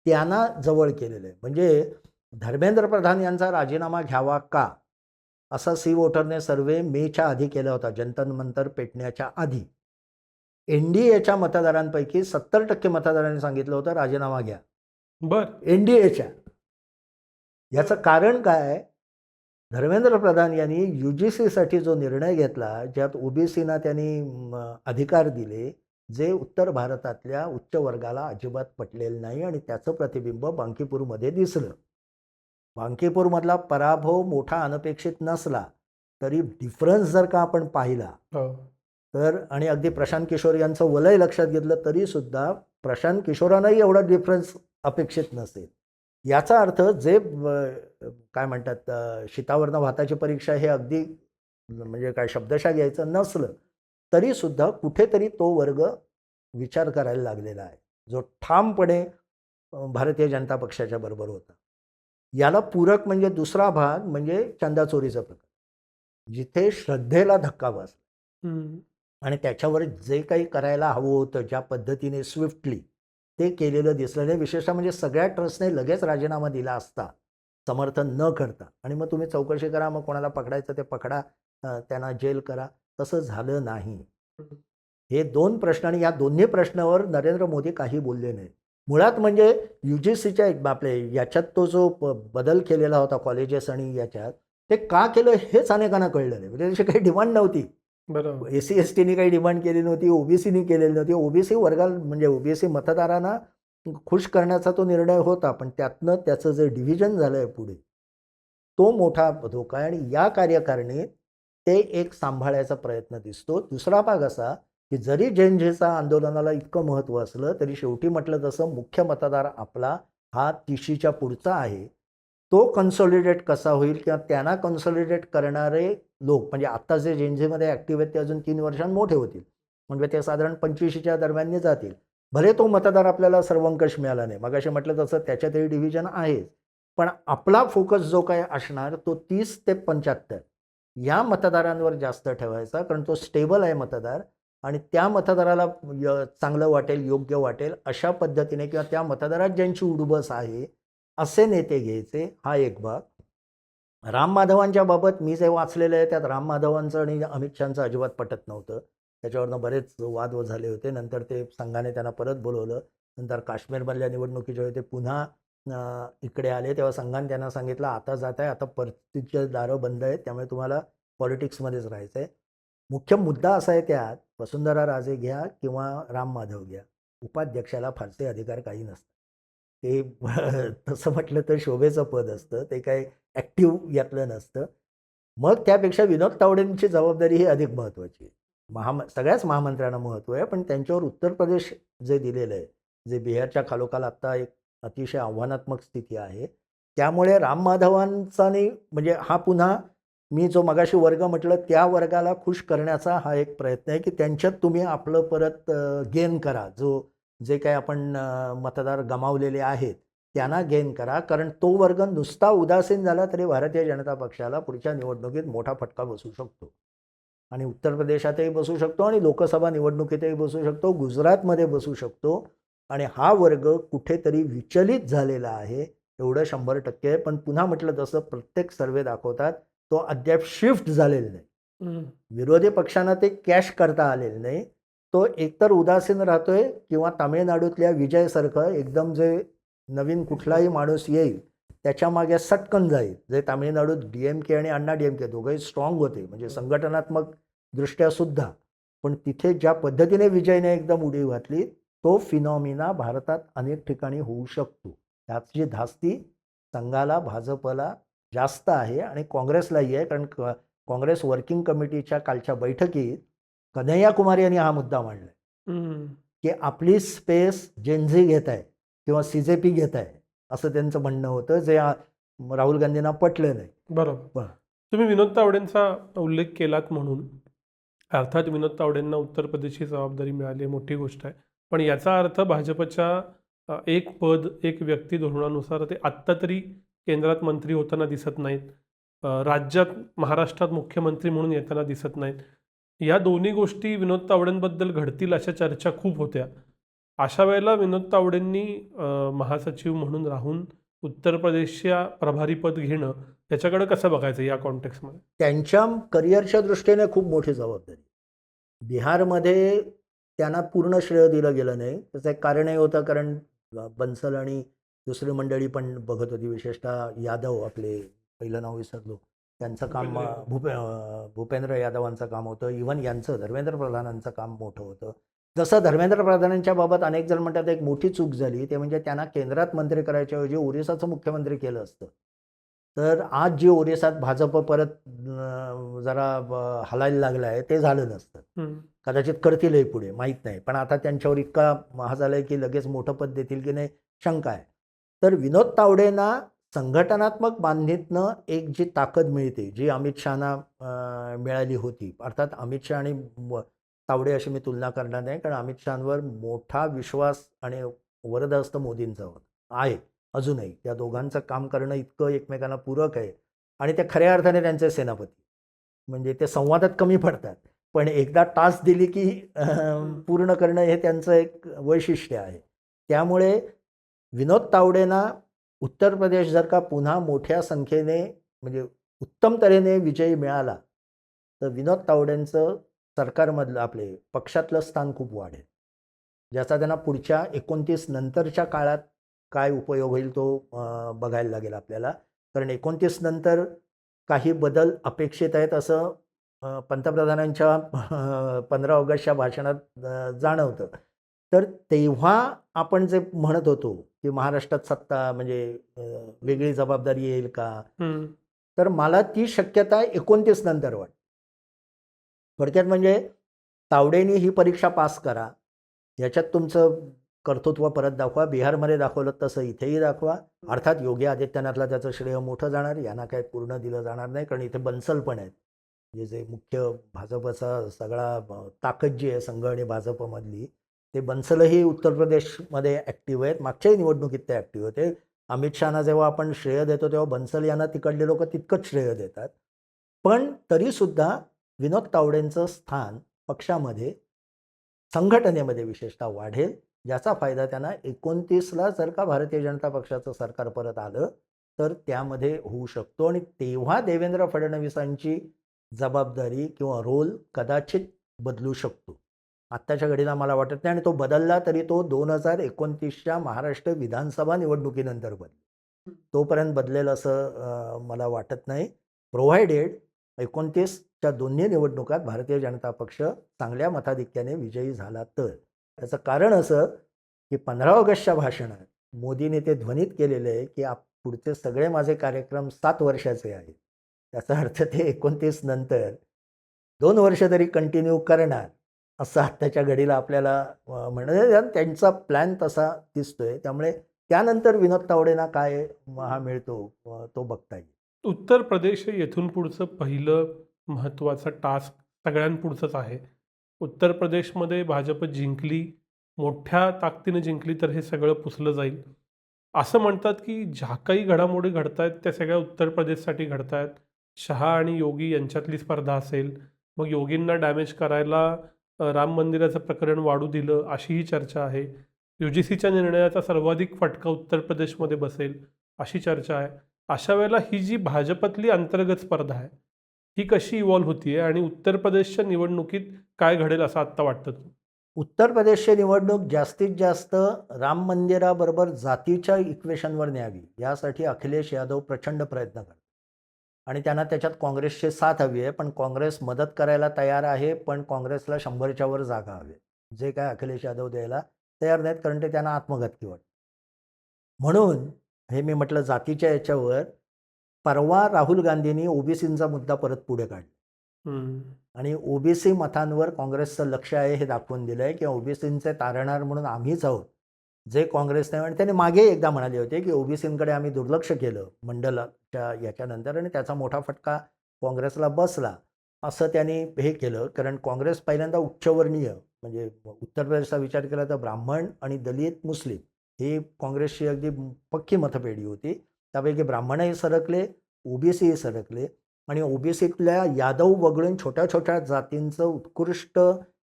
त्यांना जवळ केलेलं आहे. म्हणजे धर्मेंद्र प्रधान यांचा राजीनामा घ्यावा का? असा सी वोटरने सर्व्हे मेच्या आधी केला होता, जंतर मंतर पेटण्याच्या आधी. एन-डी-एच्या मतदारांपैकी 70% मतदारांनी सांगितलं होतं राजीनामा घ्या. बरं. एन-डी-एच्या. याचं कारण काय? धर्मेंद्र प्रधान यांनी यू-जी-सीसाठी जो निर्णय घेतला, ज्यात ओ-बी-सीना त्यांनी अधिकार दिले, जे उत्तर भारतातल्या उच्च वर्गाला अजिबात पटलेलं नाही आणि त्याचं प्रतिबिंब बांकीपूरमध्ये दिसलं. बांकीपूरमधला पराभव मोठा अनपेक्षित नसला, तरी डिफरन्स जर का आपण पाहिला, हो. तर आणि अगदी प्रशांत किशोर यांचं वलय लक्षात घेतलं तरीसुद्धा प्रशांत किशोरांनाही एवढा डिफरन्स अपेक्षित नसेल. याचा अर्थ जे काय म्हणतात शीतावरनं भाताची परीक्षा हे अगदी म्हणजे काय शब्दशः घ्यायचं नसलं, तरीसुद्धा कुठेतरी तो वर्ग विचार करायला लागलेला आहे, जो ठामपणे भारतीय जनता पक्षाच्या बरोबर होता. याला पूरक म्हणजे दुसरा भाग म्हणजे चंदाचोरीचा प्रकार, जिथे श्रद्धेला धक्का बसला. हं. आणि त्याच्यावर जे काही करायला हवं होतं, ज्या पद्धतीने स्विफ्टली ते केलेलं दिसलं नाही. विशेषतः म्हणजे सगळ्या ट्रस्टने लगेच राजीनामा दिला असता, समर्थन न करता. आणि मग तुम्ही चौकशी करा, मग कोणाला पकडायचं ते पकडा, त्यांना जेल करा. तसं झालं नाही. हे 2 प्रश्न आणि या दोन्ही प्रश्नावर नरेंद्र मोदी काही बोलले नाही. मुळात म्हणजे यू-जी-सीच्या आपले याच्यात तो जो बदल केलेला होता कॉलेजेस आणि याच्यात, ते का केलं हेच अनेकांना कळलं नाही. म्हणजे त्याची काही डिमांड नव्हती. बरोबर. एस-सी-एस-टीने काही डिमांड केली नव्हती, ओ-बी-सीने केलेली नव्हती. ओ-बी-सी वर्गाला म्हणजे ओ-बी-सी मतदारांना खुश करण्याचा तो निर्णय होता, पण त्यातनं त्याचं जे डिव्हिजन झालं आहे पुढे, तो मोठा धोका आहे आणि या कार्यकारिणीत ते एक सांभाळायचा प्रयत्न दिसतो. दुसरा भाग असा, की जरी जेन-झेचा आंदोलनाला इतकं महत्त्व असलं, तरी शेवटी म्हटलं तसं मुख्य मतदार आपला हा 30च्या पुढचा आहे. तो कन्सॉलिडेट कसा होईल किंवा त्यांना कन्सॉलिडेट करणारे लोक म्हणजे आत्ता जे जेन-झेमध्ये ॲक्टिव्ह आहेत ते अजून 3 वर्षांनी मोठे होतील. म्हणजे ते साधारण 25च्या दरम्यानने जातील. भले तो मतदार आपल्याला सर्वंकष मिळाला नाही. मगाशी म्हटलं तसं त्याच्यातही डिव्हिजन आहेच. पण आपला फोकस जो काही असणार तो 30 ते 75 या मतदारांवर जास्त ठेवायचा. कारण तो स्टेबल आहे मतदार आणि त्या मतदाराला चांगलं वाटेल, योग्य वाटेल अशा पद्धतीने किंवा त्या मतदारात ज्यांची उडबस आहे, असे नेते घ्यायचे. हा एक भाग. राम माधवांच्या बाबत मी जे वाचलेलं आहे त्यात राम माधवांचं आणि अमित शहांचं अजिबात पटत नव्हतं. त्याच्यावरनं बरेच वाद झाले होते. नंतर ते संघाने त्यांना परत बोलवलं. नंतर काश्मीरमधल्या निवडणुकीच्या वेळी ते पुन्हा इकडे आले तेव्हा संघाने त्यांना सांगितलं, आता जात आहे, आता परतीचे दारं बंद आहेत, त्यामुळे तुम्हाला पॉलिटिक्समध्येच राहायचं आहे. मुख्य मुद्दा असा आहे त्यात, वसुंधरा राजे घ्या किंवा राम माधव घ्या, उपाध्यक्षाला फारसे अधिकार काही नसतात. ते तसं म्हटलं तर शोभेचं पद असतं, ते काय ॲक्टिव्ह यातलं नसतं. मग त्यापेक्षा विनोद तावडेंची जबाबदारी ही अधिक महत्त्वाची आहे. सगळ्याच महामंत्र्यांना महत्त्व आहे, पण त्यांच्यावर उत्तर प्रदेश जे दिलेलं आहे, जे बिहारच्या खालोखाल आत्ता एक अतिशय आव्हानात्मक स्थिती आहे. त्यामुळे राम माधवांचा नाही म्हणजे हा पुन्हा मी जो मगाशी वर्ग म्हटलं त्या वर्गाला खुश करण्याचा हा एक प्रयत्न आहे, की त्यांच्यात तुम्ही आपलं परत गेन करा. जे काही आपण मतदार गमावलेले आहेत, त्यांना गेन करा, कारण तो वर्ग नुसता उदासीन झाला तरी भारतीय जनता पक्षाला पुढच्या निवडणुकीत मोठा फटका बसू शकतो. आणि उत्तर प्रदेशातही बसू शकतो आणि लोकसभा निवडणुकीतही बसू शकतो, गुजरातमध्ये बसू शकतो. आणि हा वर्ग कुठेतरी विचलित झालेला आहे, एवढं 100% आहे. पण पुन्हा म्हटलं तसं प्रत्येक सर्वे दाखवतात तो अद्याप शिफ्ट झालेला नाही. विरोधी पक्षांना ते कॅश करता आलेलं नाही. तो एकतर उदासीन राहतोय किंवा तामिळनाडूतल्या विजयसारखं एकदम जे नवीन कुठलाही माणूस येईल त्याच्या मागे सटकन जाईल. जे तामिळनाडूत DMK आणि अण्णा DMK दोघंही स्ट्रॉंग होते, म्हणजे संघटनात्मक दृष्ट्या सुद्धा. पण तिथे ज्या पद्धतीने विजयने एकदम उडी घातली, तो फिनॉमिना भारतात अनेक ठिकाणी होऊ शकतो. त्याची धास्ती संघाला, भाजपला जास्त आहे आणि काँग्रेसलाही आहे. कारण काँग्रेस वर्किंग कमिटीच्या कालच्या बैठकीत कन्हैया कुमार यांनी हा मुद्दा मांडला की आपली स्पेस जेनझी घेत आहे किंवा CJP घेत आहे, असं त्यांचं म्हणणं होतं, जे राहुल गांधींना पटलं नाही. बरोबर. तुम्ही विनोद तावडेंचा उल्लेख केलात म्हणून अर्थात विनोद तावडेंना उत्तर प्रदेशची जबाबदारी मिळाली, मोठी गोष्ट आहे. पण याचा अर्थ भाजपच्या एक पद एक व्यक्ती धोरणानुसार ते आत्ता तरी केंद्रात मंत्री होताना दिसत नाहीत, राज्यात महाराष्ट्रात मुख्यमंत्री म्हणून येताना दिसत नाहीत. या दोन्ही गोष्टी विनोद तावडेंबद्दल घडतील अशा चर्चा खूप होत्या. अशा वेळेला विनोद तावडेंनी महासचिव म्हणून राहून उत्तर प्रदेशच्या प्रभारीपद घेणं त्याच्याकडे कसं बघायचं या कॉन्टेक्स्टमध्ये? त्यांच्या करिअरच्या दृष्टीने खूप मोठी जबाबदारी. बिहारमध्ये त्यांना पूर्ण श्रेय दिलं गेलं नाही. त्याचं एक कारणही होतं, कारण बन्सल आणि दुसरी मंडळी पण बघत होती, विशेषतः यादव, आपले पहिलं नाव विसरलो, त्यांचं काम भूपेंद्र यादवांचं काम होतं. इव्हन यांचं धर्मेंद्र प्रधानांचं काम मोठं होतं. जसं धर्मेंद्र प्रधानांच्या बाबत अनेक जण म्हणतात एक मोठी चूक झाली, ते म्हणजे त्यांना केंद्रात मंत्री करायच्याऐवजी ओरिसाचं मुख्यमंत्री केलं असतं. तर आज जी ओरिसात भाजप परत जरा हलायला लागलं आहे ते झालं नसतं. कदाचित करतीलही पुढे, माहीत नाही. पण आता त्यांच्यावर इतका हा झाला आहे की लगेच मोठं पद देतील की नाही शंका आहे. तर विनोद तावडेंना संघटनात्मक बांधणीतनं एक जी ताकद मिळते, जी अमित शहाना मिळाली होती. अर्थात अमित शहा आणि तावडे अशी मी तुलना करणार नाही, कारण अमित शहांवर मोठा विश्वास आणि वरदहस्त मोदींचा आहे अजूनही. त्या दोघांचं काम करणं इतकं एकमेकांना पूरक आहे आणि ते खऱ्या अर्थाने त्यांचे सेनापती, म्हणजे ते संवादात कमी पडतात, पण एकदा टास्क दिली की पूर्ण करणं हे त्यांचं एक वैशिष्ट्य आहे. त्यामुळे विनोद तावडेंना उत्तर प्रदेश जर का पुन्हा मोठ्या संख्येने म्हणजे उत्तम तऱ्हेने विजयी मिळाला तर विनोद तावडेंचं सरकारमधलं, आपले पक्षातलं स्थान खूप वाढेल, ज्याचा त्यांना पुढच्या 29 नंतरच्या काळात काय उपयोग होईल तो बघायला लागेल आपल्याला. कारण 29 नंतर काही बदल अपेक्षित आहेत असं पंतप्रधानांच्या 15 ऑगस्टच्या भाषणात जाणवतं. तर तेव्हा आपण जे म्हणत होतो की महाराष्ट्रात सत्ता म्हणजे वेगळी जबाबदारी येईल का, तर मला ती शक्यता 29 नंतर वाटते. थोडक्यात म्हणजे तावडेंनी ही परीक्षा पास करा, याच्यात तुमचं कर्तृत्व परत दाखवा. बिहारमध्ये दाखवलं तसं इथेही दाखवा. अर्थात योगी आदित्यनाथला त्याचं श्रेय मोठं जाणार, यांना काय पूर्ण दिलं जाणार नाही, कारण इथे बन्सल पण आहेत, म्हणजे जे मुख्य भाजपचा सगळा ताकद जी आहे संघ आणि भाजपमधली, ते बन्सलही उत्तर प्रदेशमध्ये ॲक्टिव्ह आहेत. मागच्याही निवडणुकीत ते ॲक्टिव्ह होते. अमित शहाना जेव्हा आपण श्रेय देतो तेव्हा बन्सल यांना तिकडले लोक तितकंच श्रेय देतात. पण तरीसुद्धा विनोद तावडेंचं स्थान पक्षामध्ये, संघटनेमध्ये विशेषतः वाढेल, ज्याचा फायदा त्यांना 29ला जर का भारतीय जनता पक्षाचं सरकार परत आलं तर त्यामध्ये होऊ शकतो. आणि तेव्हा देवेंद्र फडणवीसांची जबाबदारी किंवा रोल कदाचित बदलू शकतो. आत्ताच्या घडीला मला वाटत नाही, आणि तो बदलला तरी तो 2029च्या महाराष्ट्र विधानसभा निवडणुकीनंतर बदलेल. तोपर्यंत बदलेल असं मला वाटत नाही, प्रोव्हायडेड 29च्या दोन्ही निवडणुकात भारतीय जनता पक्ष चांगल्या मताधिक्याने विजयी झाला तर. त्याचं कारण असं की 15 ऑगस्टच्या भाषणात मोदींनी ते ध्वनित केलेलं आहे की पुढचे सगळे माझे कार्यक्रम 7 वर्षाचे आहेत. त्याचा अर्थ ते 29 नंतर 2 वर्ष तरी कंटिन्यू करणार असं आत्ताच्या घडीला आपल्याला म्हणणं. त्यांचा प्लॅन तसा दिसतोय. त्यामुळे त्यानंतर विनोद तावडेंना काय हा मिळतो तो बघता येईल. उत्तर प्रदेश हे येथून पुढचं पहिलं महत्त्वाचं टास्क सगळ्यांपुढचंच आहे. उत्तर प्रदेशमध्ये भाजप जिंकली, मोठ्या ताकदीने जिंकली तर हे सगळं पुसलं जाईल. असं म्हणतात की ज्या काही घडामोडी घडतायत त्या सगळ्या उत्तर प्रदेशसाठी घडतायत. शहा आणि योगी यांच्यातली स्पर्धा असेल, मग योगींना डॅमेज करायला राम मंदिराचं प्रकरण वाढू दिलं अशीही चर्चा आहे. UGCच्या निर्णयाचा सर्वाधिक फटका उत्तर प्रदेशमध्ये बसेल अशी चर्चा आहे. अशा वेळेला ही जी भाजपतली अंतर्गत स्पर्धा आहे, ही कशी इव्हॉल्व्ह होतीये आणि उत्तर प्रदेशच्या निवडणुकीत काय घडेल असं आत्ता वाटतं तुम्हाला? उत्तर प्रदेशची निवडणूक जास्तीत जास्त राम मंदिराबरोबर जातीच्या इक्वेशनवर न्यावी यासाठी अखिलेश यादव प्रचंड प्रयत्न करतात आणि त्यांना त्याच्यात काँग्रेसची साथ हवी आहे. पण काँग्रेस मदत करायला तयार आहे, पण काँग्रेसला 100च्या वर जागा हवी आहे. जे काय अखिलेश यादव द्यायला तयार नाहीत, कारण ते त्यांना आत्मघातकी वाटतं. म्हणून हे मी म्हटलं जातीच्या याच्यावर परवा राहुल गांधींनी ओबीसींचा मुद्दा परत पुढे काढला हम्म. आणि ओबीसी मतांवर काँग्रेसचं लक्ष आहे हे दाखवून दिलं आहे की ओबीसींचे तारणहार म्हणून आम्हीच आहोत, जे काँग्रेसने. आणि त्याने मागे एकदा म्हणाले होते की ओबीसींकडे आम्ही दुर्लक्ष केलं मंडलाच्या याच्यानंतर आणि त्याचा मोठा फटका काँग्रेसला बसला, असं त्यांनी हे केलं. कारण काँग्रेस पहिल्यांदा उच्चवर्णीय म्हणजे उत्तर प्रदेशचा विचार केला तर ब्राह्मण आणि दलित मुस्लिम ही काँग्रेसची अगदी पक्की मतपेढी होती. त्यापैकी ब्राह्मणही सरकले, ओबीसीही सरकले आणि ओबीसीतल्या यादव वगळून छोट्या छोट्या जातींचं उत्कृष्ट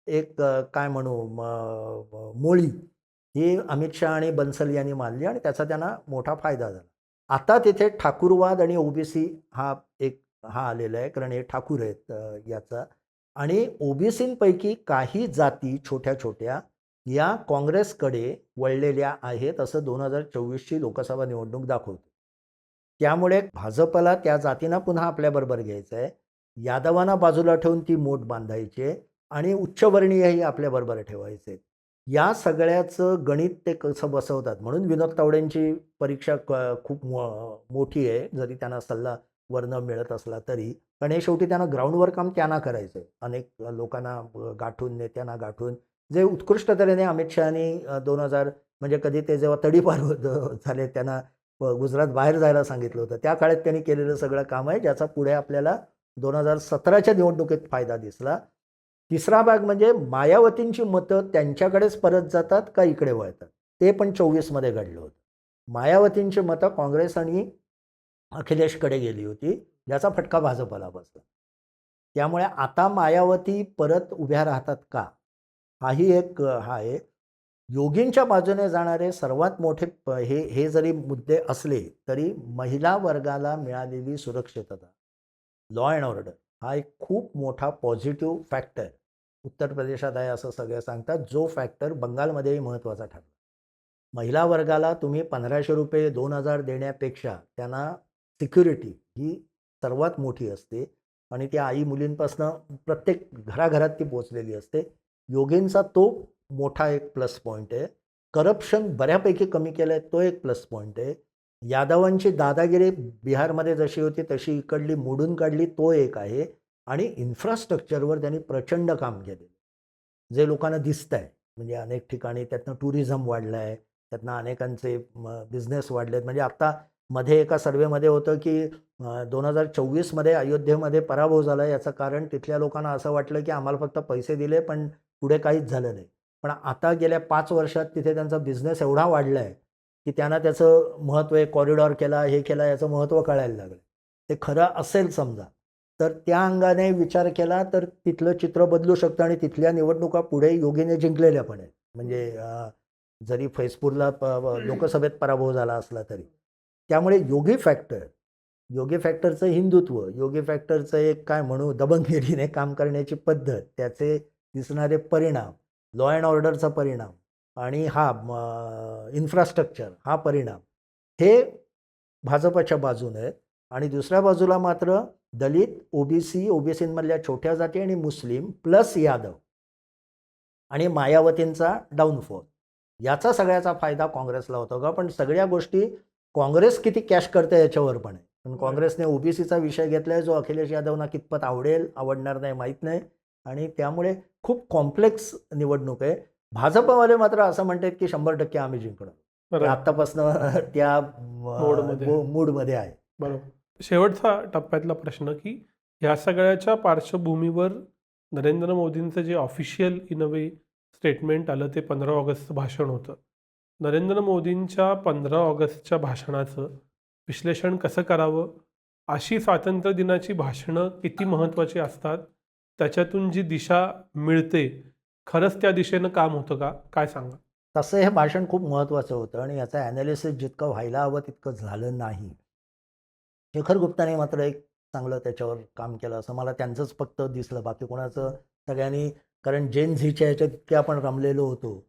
एक काय म्हणू मोळी ही अमित शहा आणि बन्सल यांनी मानली आणि त्याचा त्यांना मोठा फायदा झाला. आता तिथे ठाकूरवाद आणि ओबीसी हा आलेला आहे, कारण हे ठाकूर आहेत याचा. आणि ओबीसींपैकी काही जाती छोट्या छोट्या या काँग्रेसकडे वळलेल्या आहेत, असं 2024ची लोकसभा निवडणूक दाखवते. त्यामुळे भाजपला त्या जातींना पुन्हा आपल्याबरोबर घ्यायचं आहे, यादवांना बाजूला ठेवून ती मोठ बांधायची आहे आणि उच्चवर्णीयही आपल्याबरोबर ठेवायचे आहेत. या सगळ्याचं गणित ते कसं बसवतात. म्हणून विनोद तावडेंची परीक्षा खूप मोठी आहे, जरी त्यांना सल्ला वरनं मिळत असला तरी. पण हे शेवटी त्यांना ग्राउंडवर काम त्यांना करायचं आहे, अनेक लोकांना गाठून, नेत्यांना गाठून, जे उत्कृष्ट तऱ्हेने अमित शहानी 2000 म्हणजे कधी ते जेव्हा तडीपार झाले, त्यांना गुजरात बाहेर जायला सांगितलं होतं, त्या काळात त्यांनी केलेलं सगळं काम आहे, ज्याचा पुढे आपल्याला 2017च्या निवडणुकीत फायदा दिसला. तिसरा भाग म्हणजे मायावतींची मतं त्यांच्याकडेच परत जातात का इकडे वळतात, ते पण 24मध्ये घडलं होतं. मायावतींची मतं काँग्रेस आणि अखिलेशकडे गेली होती, ज्याचा फटका भाजपला बसला. त्यामुळे आता मायावती परत उभ्या राहतात का, हाही एक हा आहे. योगींच्या बाजूने जाणारे सर्वात मोठे हे जरी मुद्दे असले तरी महिला वर्गाला मिळालेली सुरक्षितता, लॉ अँड ऑर्डर हा एक खूप मोठा पॉझिटिव्ह फॅक्टर उत्तर प्रदेशात आहे असं सगळे सांगतात, जो फॅक्टर बंगालमध्येही महत्त्वाचा ठरला. महिला वर्गाला तुम्ही 1500 रुपये 2000 देण्यापेक्षा त्यांना सिक्युरिटी ही सर्वात मोठी असते आणि त्या आई मुलींपासून प्रत्येक घराघरात ती पोचलेली असते. योगींचा तो मोठा एक प्लस पॉईंट आहे. करप्शन बऱ्यापैकी कमी केलं आहे, तो एक प्लस पॉईंट आहे. यादवांची दादागिरी बिहारमध्ये जशी होती तशी इकडली मोडून काढली, तो एक आहे. आणि इन्फ्रास्ट्रक्चरवर त्यांनी प्रचंड काम केले, जे लोकांना दिसतं आहे. म्हणजे अनेक ठिकाणी त्यातनं टुरिझम वाढलं आहे, त्यातनं अनेकांचे बिझनेस वाढलेत. म्हणजे आत्ता मध्ये एका सर्वेमध्ये होतं की 2024मध्ये अयोध्येमध्ये पराभव झाला. याचं कारण तिथल्या लोकांना असं वाटलं की आम्हाला फक्त पैसे दिले पण पुढे काहीच झालं नाही. पण आता गेल्या 5 वर्षात तिथे त्यांचा बिझनेस एवढा वाढला आहे की त्यांना त्याचं महत्त्व आहे, कॉरिडॉर केला, हे केला, याचं महत्त्व कळायला लागलं. ते खरं असेल समजा तर त्या अंगाने विचार केला तर तिथलं चित्र बदलू शकतं आणि तिथल्या निवडणुका पुढे योगीने जिंकलेल्या पण आहेत. म्हणजे जरी फैजपूरला लोकसभेत पराभव झाला असला तरी. त्यामुळे योगी फॅक्टरचं हिंदुत्व, योगी फॅक्टरचं एक काय म्हणू दबंगगिरीने काम करण्याची पद्धत, त्याचे दिसणारे परिणाम, लॉ अँड ऑर्डरचा परिणाम आणि इन्फ्रास्ट्रक्चर हा परिणाम, हे भाजपच्या बाजूने आहेत. आणि दुसऱ्या बाजूला मात्र दलित, ओबीसीमधल्या छोट्या जाती आणि मुस्लिम प्लस यादव आणि मायावतींचा डाऊनफॉल, याचा सगळ्याचा फायदा काँग्रेसला होतो का. पण सगळ्या गोष्टी काँग्रेस किती कॅश करते याच्यावर पण आहे. पण काँग्रेसने ओबीसीचा विषय घेतला आहे, जो अखिलेश यादवना कितपत आवडेल आवडणार नाही माहीत नाही. आणि त्यामुळे खूप कॉम्प्लेक्स निवडणूक आहे. भाजपवाले मात्र असं म्हणतात की 100% आम्ही जिंकणार. आत्तापासून त्या मूडमध्ये आहे. बरोबर. शेवटचा टप्प्यातला प्रश्न की ह्या सगळ्याच्या पार्श्वभूमीवर नरेंद्र मोदींचं जे official in a way statement आलं ते 15 ऑगस्टचं भाषण होतं. नरेंद्र मोदींच्या 15 ऑगस्टच्या भाषणाचं विश्लेषण कसं करावं? अशी स्वातंत्र्य दिनाची भाषणं किती महत्त्वाची असतात? त्याच्यातून जी दिशा मिळते, खरंच त्या दिशेनं काम होतं का? काय सांगाल? तसं हे भाषण खूप महत्त्वाचं होतं आणि याचं ॲनालिसिस जितकं व्हायला हवं तितकं झालं नाही. शेखर गुप्ताने मात्र एक चांगलं त्याच्यावर काम केलं असं मला त्यांचंच फक्त दिसलं. बाकी कोणाचं सगळ्यांनी, कारण जेन झीच्या ह्याच्यात इतके आपण रमलेलो होतो.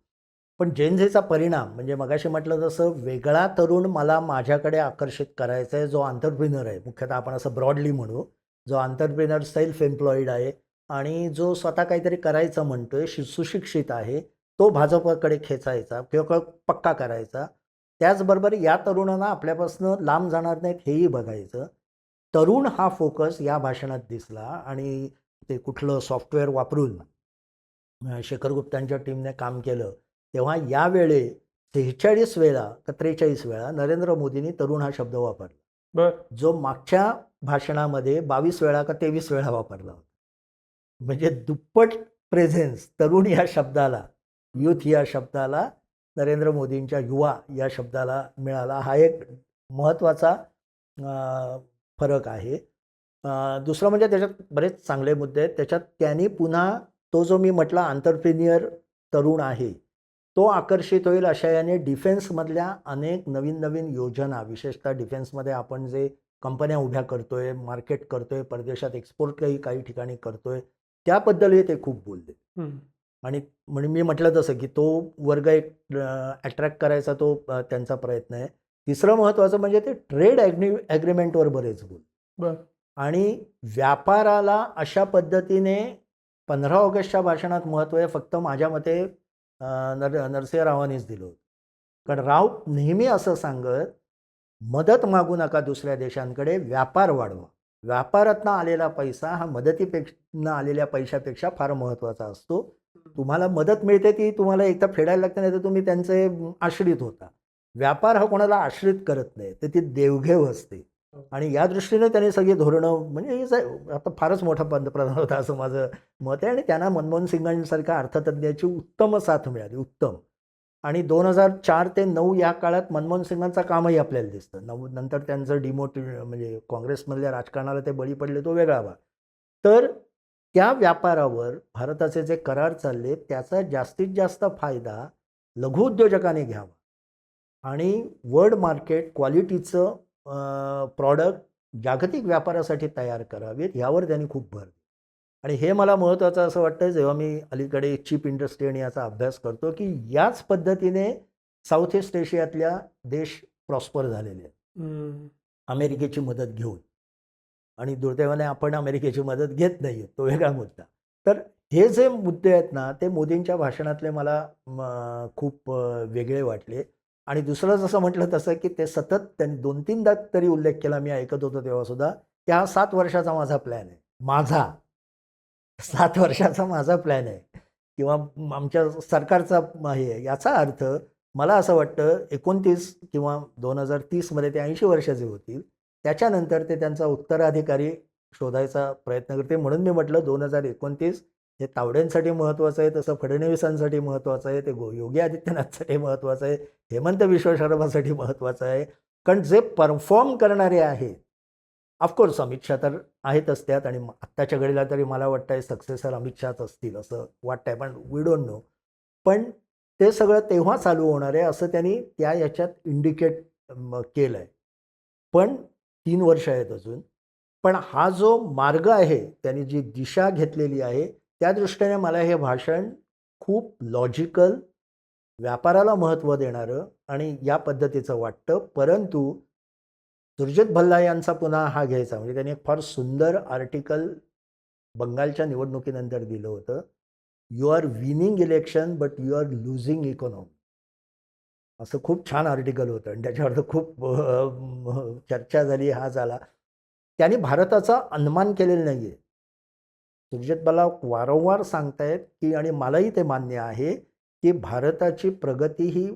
पण जेन झीचा परिणाम म्हणजे मगाशी म्हटलं तसं वेगळा तरुण मला माझ्याकडे आकर्षित करायचा आहे, जो एंटरप्रेन्योर आहे. मुख्यतः आपण असं ब्रॉडली म्हणू, जो एंटरप्रेन्योर सेल्फ एम्प्लॉईड आहे आणि जो स्वतः काहीतरी करायचं म्हणतोय, सुशिक्षित आहे, तो भाजपकडे खेचायचा किंवा पक्का करायचा. त्याचबरोबर या तरुणांना आपल्यापासून लांब जाणार नाहीत हेही बघायचं. तरुण हा फोकस या भाषणात दिसला आणि ते कुठलं सॉफ्टवेअर वापरून शेखर गुप्तांच्या टीमने काम केलं. तेव्हा यावेळी 46 वेळा का 43 वेळा नरेंद्र मोदींनी तरुण हा शब्द वापरला. बरं. जो मागच्या भाषणामध्ये 22 वेळा का 23 वेळा वापरला होता. म्हणजे दुप्पट प्रेझेन्स तरुण या शब्दाला, यूथ या शब्दाला, नरेंद्र मोदींच्या युवा या शब्दाला मिळाला. हा एक महत्त्वाचा फरक आहे. दुसरं म्हणजे त्याच्यात बरेच चांगले मुद्दे आहेत. त्याच्यात त्यांनी पुन्हा तो जो मी म्हटला एंटरप्रेन्युअर तरुण आहे, तो आकर्षित होईल अशा याने डिफेन्समधल्या अनेक नवीन-नवीन योजना, विशेषतः डिफेन्समध्ये आपण जे कंपन्या उभ्या करतोय, मार्केट करतोय, परदेशात एक्सपोर्टही काही ठिकाणी करतोय, त्याबद्दलही ते खूप बोलले. हं. आणि म्हणून मी म्हटलं तसं की तो वर्ग एक अट्रॅक्ट करायचा तो त्यांचा प्रयत्न आहे. तिसरं महत्त्वाचं म्हणजे ते ट्रेड ॲग्रीमेंटवर बरेच बोलले. बरं. आणि व्यापाराला अशा पद्धतीने 15 ऑगस्टच्या भाषणात महत्त्व आहे फक्त माझ्या मते नरसिंह रावांनीच दिलं होतं. कारण राव नेहमी असं सांगत, मदत मागू नका दुसऱ्या देशांकडे, व्यापार वाढवा. व्यापारातनं आलेला पैसा हा मदतीपेक्षा आलेल्या पैशापेक्षा फार महत्त्वाचा असतो. तुम्हाला मदत मिळते ती तुम्हाला एकदा फेडायला लागते, नाही तर तुम्ही त्यांचे आश्रित होता. व्यापार हा कोणाला आश्रित करत नाही, तर ती देवघेव असते. आणि या दृष्टीने त्यांनी सगळी धोरणं म्हणजे आता फारच मोठा पंतप्रधान होता असं माझं मत आहे आणि त्यांना मनमोहन सिंगांसारख्या अर्थतज्ज्ञाची उत्तम साथ मिळाली, उत्तम. आणि 2004 ते 9 या काळात मनमोहन सिंगांचं कामही आपल्याला दिसतं. नंतर त्यांचं म्हणजे काँग्रेसमधल्या राजकारणाला ते बळी पडले तो वेगळा भाग. तर त्या व्यापारावर भारताचे जे करार चालले त्याचा जास्तीत जास्त फायदा लघुउद्योजकांनी घ्यावा आणि वर्ल्ड मार्केट क्वालिटीचं प्रॉडक्ट जागतिक व्यापारासाठी तयार करावेत ह्यावर त्यांनी खूप भर दिला. आणि हे मला महत्त्वाचं असं वाटतं जेव्हा मी अलीकडे चीप इंडस्ट्री आणि याचा अभ्यास करतो की याच पद्धतीने साऊथ ईस्ट एशियातल्या देश प्रॉस्पर झालेले आहेत. हं. अमेरिकेची मदत घेऊन आणि दुर्दैवाने आपण अमेरिकेची मदत घेत नाही तो वेगळा मुद्दा. तर हे जे मुद्दे आहेत ना ते मोदींच्या भाषणातले मला खूप वेगळे वाटले. आणि दुसरं जसं म्हटलं तसं की ते सतत त्यांनी 2-3दा तरी उल्लेख केला, मी ऐकत होतो तेव्हासुद्धा, की हा 7 वर्षाचा माझा प्लॅन आहे. माझा 7 वर्षाचा माझा प्लॅन आहे किंवा आमच्या सरकारचा आहे. याचा अर्थ मला असं वाटतं 29 किंवा 2030 मध्ये ते 80 वर्षाचे होतील. त्याच्यानंतर ते त्यांचा उत्तराधिकारी शोधायचा प्रयत्न करते. म्हणून मी म्हटलं 2029 हे तावडेंसाठी महत्त्वाचं आहे, तसं फडणवीसांसाठी महत्त्वाचं आहे, ते योगी आदित्यनाथसाठी महत्त्वाचं आहे, हेमंत विश्व शर्मासाठी महत्त्वाचं आहे. कारण जे परफॉर्म करणारे आहेत, ऑफकोर्स अमित शहा तर आहेतच त्यात आणि आत्ताच्या घडीला तरी मला वाटतंय सक्सेसर अमित शहाच असतील असं वाटतंय, पण वी डोंट नो. पण ते सगळं तेव्हा चालू होणार आहे असं त्यांनी त्या ह्याच्यात इंडिकेट केलं आहे. पण 3 वर्ष आहेत अजून. पण हा जो मार्ग आहे, त्यांनी जी दिशा घेतलेली आहे, त्या दृष्टीने मला हे भाषण खूप लॉजिकल, व्यापाराला महत्त्व देणारं आणि या पद्धतीचं वाटतं. परंतु सुरजित भल्ला यांचा पुन्हा हा घ्यायचा म्हणजे त्यांनी एक फार सुंदर आर्टिकल बंगालच्या निवडणुकीनंतर दिलं होतं. You are winning election but you are losing economy. असं खूप छान आर्टिकल होतं आणि त्याच्यावर तर खूप चर्चा झाली, हा झाला. त्यांनी भारताचा अन्मान केलेला नाही आहे. सुरजित भल्ला वारंवार सांगतायत की आणि मलाही ते मान्य आहे की भारताची प्रगती ही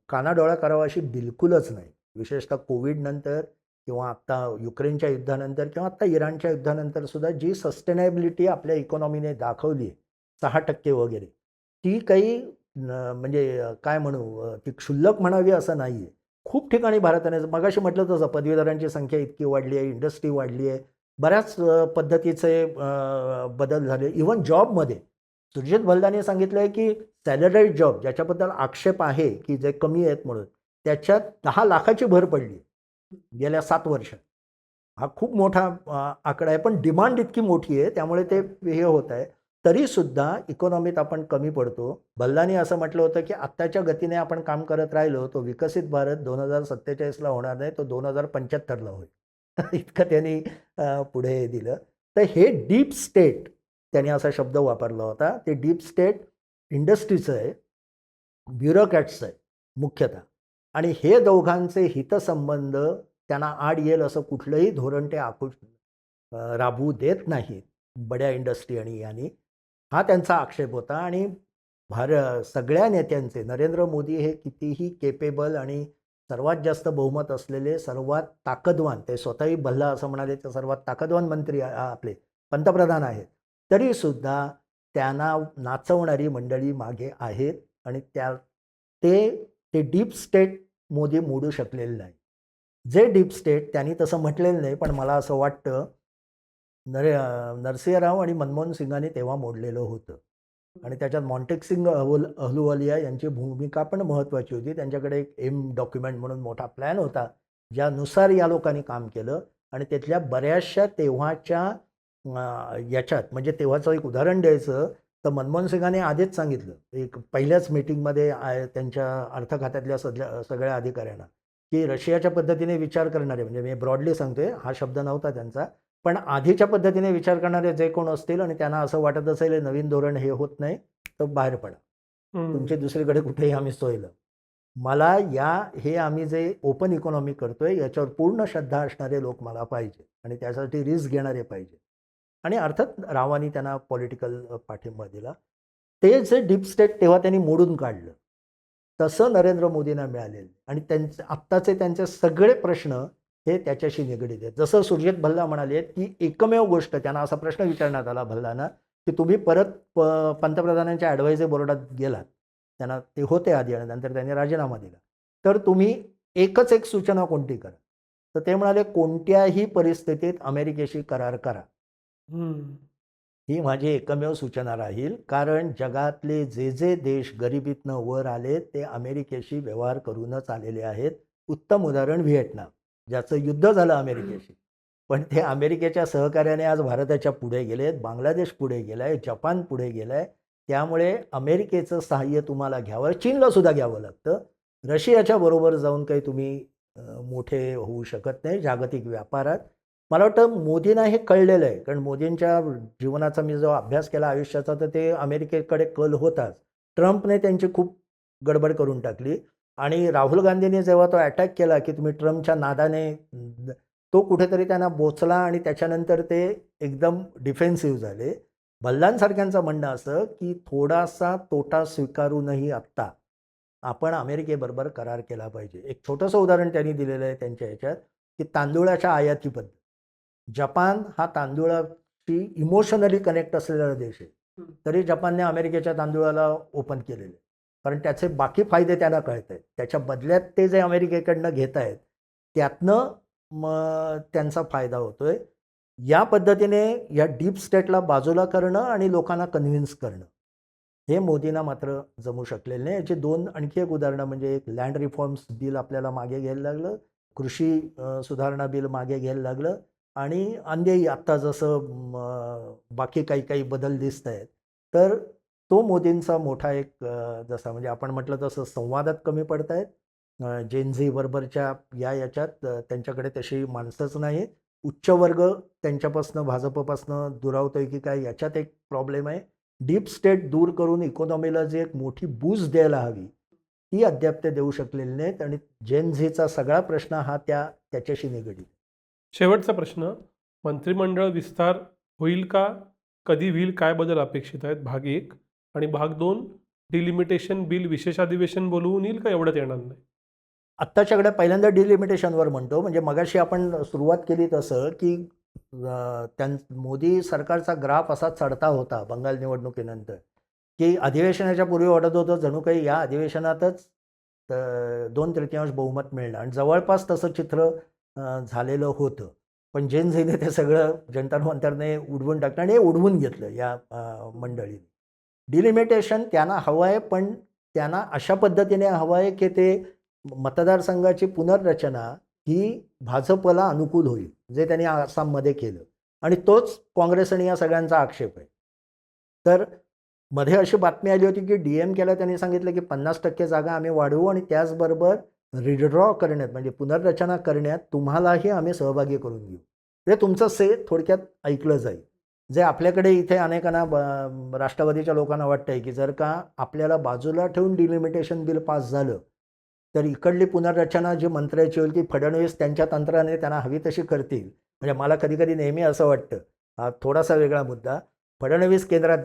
कानाडोळा करावा अशी बिलकुलच नाही. विशेषतः कोविडनंतर किंवा आत्ता युक्रेनच्या युद्धानंतर किंवा आत्ता इराणच्या युद्धानंतर सुद्धा जी सस्टेनेबिलिटी आपल्या इकॉनॉमीने दाखवली आहे 6% वगैरे, ती काही म्हणजे काय म्हणू ती क्षुल्लक म्हणावी असं नाही आहे. खूप ठिकाणी भारताने मगाशी म्हटलं तसं पदवीधरांची संख्या इतकी वाढली आहे, इंडस्ट्री वाढली आहे, बऱ्याच पद्धतीचे बदल झाले. इव्हन जॉबमध्ये सुरजित भल्लाने सांगितलं आहे की सॅलरीड जॉब ज्याच्याबद्दल आक्षेप आहे की जे कमी आहेत म्हणून त्याच्यात 10 लाखाची भर पडली गेल्या 7 वर्षात. हा खूप मोठा आकडा आहे, पण डिमांड इतकी मोठी आहे त्यामुळे ते हे होत आहे. तरीसुद्धा इकॉनॉमीत आपण कमी पडतो. भल्लानी असं म्हटलं होतं की आत्ताच्या गतीने आपण काम करत राहिलो तो विकसित भारत 2047ला होणार नाही, तो 2075ला होईल. इतकं त्यांनी पुढे दिलं. तर हे डीप स्टेट त्यांनी असा शब्द वापरला होता. ते डीप स्टेट इंडस्ट्रीचं आहे, ब्युरोक्रॅट्सचं आहे मुख्यतः. आणि हे दोघांचे हितसंबंध त्यांना आड येईल असं कुठलंही धोरण ते राबवू देत नाहीत बड्या इंडस्ट्री आणि यांनी. हा त्यांचा आक्षेप होता. आणि सगळ्या नेत्यांचे नरेंद्र मोदी हे कितीही केपेबल आणि सर्वात जास्त बहुमत असलेले सर्वात ताकदवान, ते स्वतःही भल्ला असं म्हणाले, ते सर्वात ताकदवान मंत्री आपले पंतप्रधान आहेत, तरीसुद्धा त्यांना नाचवणारी मंडळी मागे आहेत. आणि ते डीप स्टेट मोदी मोडू शकलेले नाही. जे डीप स्टेट त्यांनी तसं म्हटलेलं नाही, पण मला असं वाटतं नरसिंह राव आणि मनमोहन सिंगांनी तेव्हा मोडलेलं होतं. आणि त्याच्यात मॉन्टेक-सिंग अहलुवालिया यांची भूमिका पण महत्त्वाची होती. त्यांच्याकडे एक डॉक्युमेंट म्हणून मोठा प्लॅन होता, ज्यानुसार या लोकांनी काम केलं. आणि तिथल्या बऱ्याचशा तेव्हाच्या याच्यात म्हणजे तेव्हाचं एक उदाहरण द्यायचं तर मनमोहन सिंगांनी आधीच सांगितलं एक पहिल्याच मीटिंगमध्ये त्यांच्या अर्थ खात्यातल्या सगळ्या अधिकाऱ्यांना की रशियाच्या पद्धतीने विचार करणारे, म्हणजे मी ब्रॉडली सांगतोय, हा शब्द नव्हता त्यांचा, पण आधीच्या पद्धतीने विचार करणारे जे कोण असतील आणि त्यांना असं वाटत असेल हे नवीन धोरण हे होत नाही तर बाहेर पडा, तुमचे दुसरीकडे कुठेही आम्ही सोयलं. मला हे आम्ही जे ओपन इकॉनॉमी करतोय याच्यावर पूर्ण श्रद्धा असणारे लोक मला पाहिजे आणि त्यासाठी रिस्क घेणारे पाहिजे. आणि अर्थात रावांनी त्यांना पॉलिटिकल पाठिंबा दिला. ते जे डीप स्टेट तेव्हा त्यांनी मोडून काढलं, तसं नरेंद्र मोदींना मिळालेलं. आणि त्यांचे सगळे प्रश्न हे त्याच्याशी निगडीत आहेत. जसं सुरजित भल्ला म्हणाले की एकमेव गोष्ट त्यांना असा प्रश्न विचारण्यात आला भल्लांना की तुम्ही परत पंतप्रधानांच्या ॲडवायझरी बोर्डात गेलात, त्यांना ते होते आधी आणि नंतर त्यांनी राजीनामा दिला, तर तुम्ही एकच एक सूचना कोणती करा? तर ते म्हणाले कोणत्याही परिस्थितीत अमेरिकेशी करार करा, ही माझी एकमेव सूचना राहील. कारण जगातले जे देश गरिबीतनं वर आले ते अमेरिकेशी व्यवहार करूनच आलेले आहेत. उत्तम उदाहरण व्हिएटनाम, ज्याचं युद्ध झालं अमेरिकेशी, पण ते अमेरिकेच्या सहकार्याने आज भारताच्या पुढे गेलेत, बांगलादेश पुढे गेलाय, जपान पुढे गेलाय. त्यामुळे अमेरिकेचं सहाय्य तुम्हाला घ्यावं, चीनला सुद्धा घ्यावं लागतं. रशियाच्या बरोबर जाऊन काही तुम्ही मोठे होऊ शकत नाही जागतिक व्यापारात. मला वाटतं मोदींना हे कळलेलं आहे, कारण मोदींच्या जीवनाचा मी जो अभ्यास केला आयुष्याचा तर ते अमेरिकेकडे कल होताच. ट्रम्पने त्यांची खूप गडबड करून टाकली. आणि राहुल गांधींनी जेव्हा तो अटॅक केला की तुम्ही ट्रम्पच्या नादाने, तो कुठेतरी त्यांना बोचला आणि त्याच्यानंतर ते एकदम डिफेन्सिव्ह झाले. भल्लांसारख्यांचं म्हणणं असं की थोडासा तोटा स्वीकारूनही आत्ता आपण अमेरिकेबरोबर करार केला पाहिजे. एक छोटंसं उदाहरण त्यांनी दिलेलं आहे त्यांच्या ह्याच्यात की तांदूळाच्या आयातीबद्दल. जपान हा तांदूळाशी इमोशनली कनेक्ट असलेला देश आहे, तरी जपानने अमेरिकेच्या तांदूळाला ओपन केलेले, कारण त्याचे बाकी फायदे त्यांना कळत आहेत. त्याच्या बदल्यात ते जे अमेरिकेकडनं घेत आहेत त्यातनं मग त्यांचा फायदा होतोय. या पद्धतीने या डीप स्टेटला बाजूला करणं आणि लोकांना कन्व्हिन्स करणं हे मोदींना मात्र जमू शकलेलं नाही. याची आणखी एक उदाहरणं म्हणजे एक लँड रिफॉर्म्स बिल आपल्याला मागे घ्यायला लागलं, कृषी सुधारणा बिल मागे घ्यायला लागलं आणि अन्यही आत्ता जसं बाकी काही बदल दिसत आहेत. तर तो मोदींचा मोठा एक जसा म्हणजे आपण म्हटलं तसं संवादात कमी पडत आहेत. जेनझी बरोबरच्या याच्यात त्यांच्याकडे तशी माणसंच नाहीत. उच्चवर्ग त्यांच्यापासनं भाजपपासनं दुरावतोय की काय याच्यात एक प्रॉब्लेम आहे. डीप स्टेट दूर करून इकॉनॉमीला जी एक मोठी बूस्ट द्यायला हवी ती अद्याप ते देऊ शकलेले नाहीत. आणि जेनझीचा सगळा प्रश्न हा त्याच्याशी निगडीत. शेवटचा प्रश्न, मंत्रिमंडळ विस्तार होईल का? कधी होईल? काय बदल अपेक्षित आहेत? भाग 1. आणि भाग 2, डिलिमिटेशन बिल विशेष अधिवेशन बोलवून येईल का एवढ्यात येणार नाही? आत्ताच्याकडे पहिल्यांदा डिलिमिटेशनवर म्हणतो, म्हणजे मगाशी आपण सुरुवात केली तसं की मोदी सरकारचा ग्राफ असा चढता होता बंगाल निवडणुकीनंतर. की अधिवेशनाच्या पूर्वी वाटत होतं जणू काही या अधिवेशनातच 2/3 बहुमत मिळणं आणि जवळपास तसं चित्र झालेलं होतं. पण जैन झेने ते सगळं जंतर मंतरने उडवून टाकलं आणि हे उडवून घेतलं या मंडळीने. डिलिमिटेशन त्यांना हवं आहे, पण त्यांना अशा पद्धतीने हवं आहे की ते मतदारसंघाची पुनर्रचना ही भाजपला अनुकूल होईल, जे त्यांनी आसाममध्ये केलं आणि तोच काँग्रेस आणि या सगळ्यांचा आक्षेप आहे. तर मध्ये अशी बातमी आली होती की DMKला त्यांनी सांगितलं की 50% जागा आम्ही वाढवू आणि त्याचबरोबर रिड्रॉ करण्यात म्हणजे पुनर्रचना करण्यात तुम्हालाही आम्ही सहभागी करून घेऊ. ते तुमचं थोडक्यात ऐकलं जाईल. जे आपल्याकडे इथे अनेकांना राष्ट्रवादीच्या लोकांना वाटतंय की जर का आपल्याला बाजूला ठेवून डिलिमिटेशन बिल पास झालं तर इकडली पुनर्रचना जी मंत्र्याची होईल ती फडणवीस त्यांच्या तंत्राने त्यांना हवी तशी करतील. म्हणजे मला कधी नेहमी असं वाटतं, हा थोडासा वेगळा मुद्दा, फडणवीस केंद्रात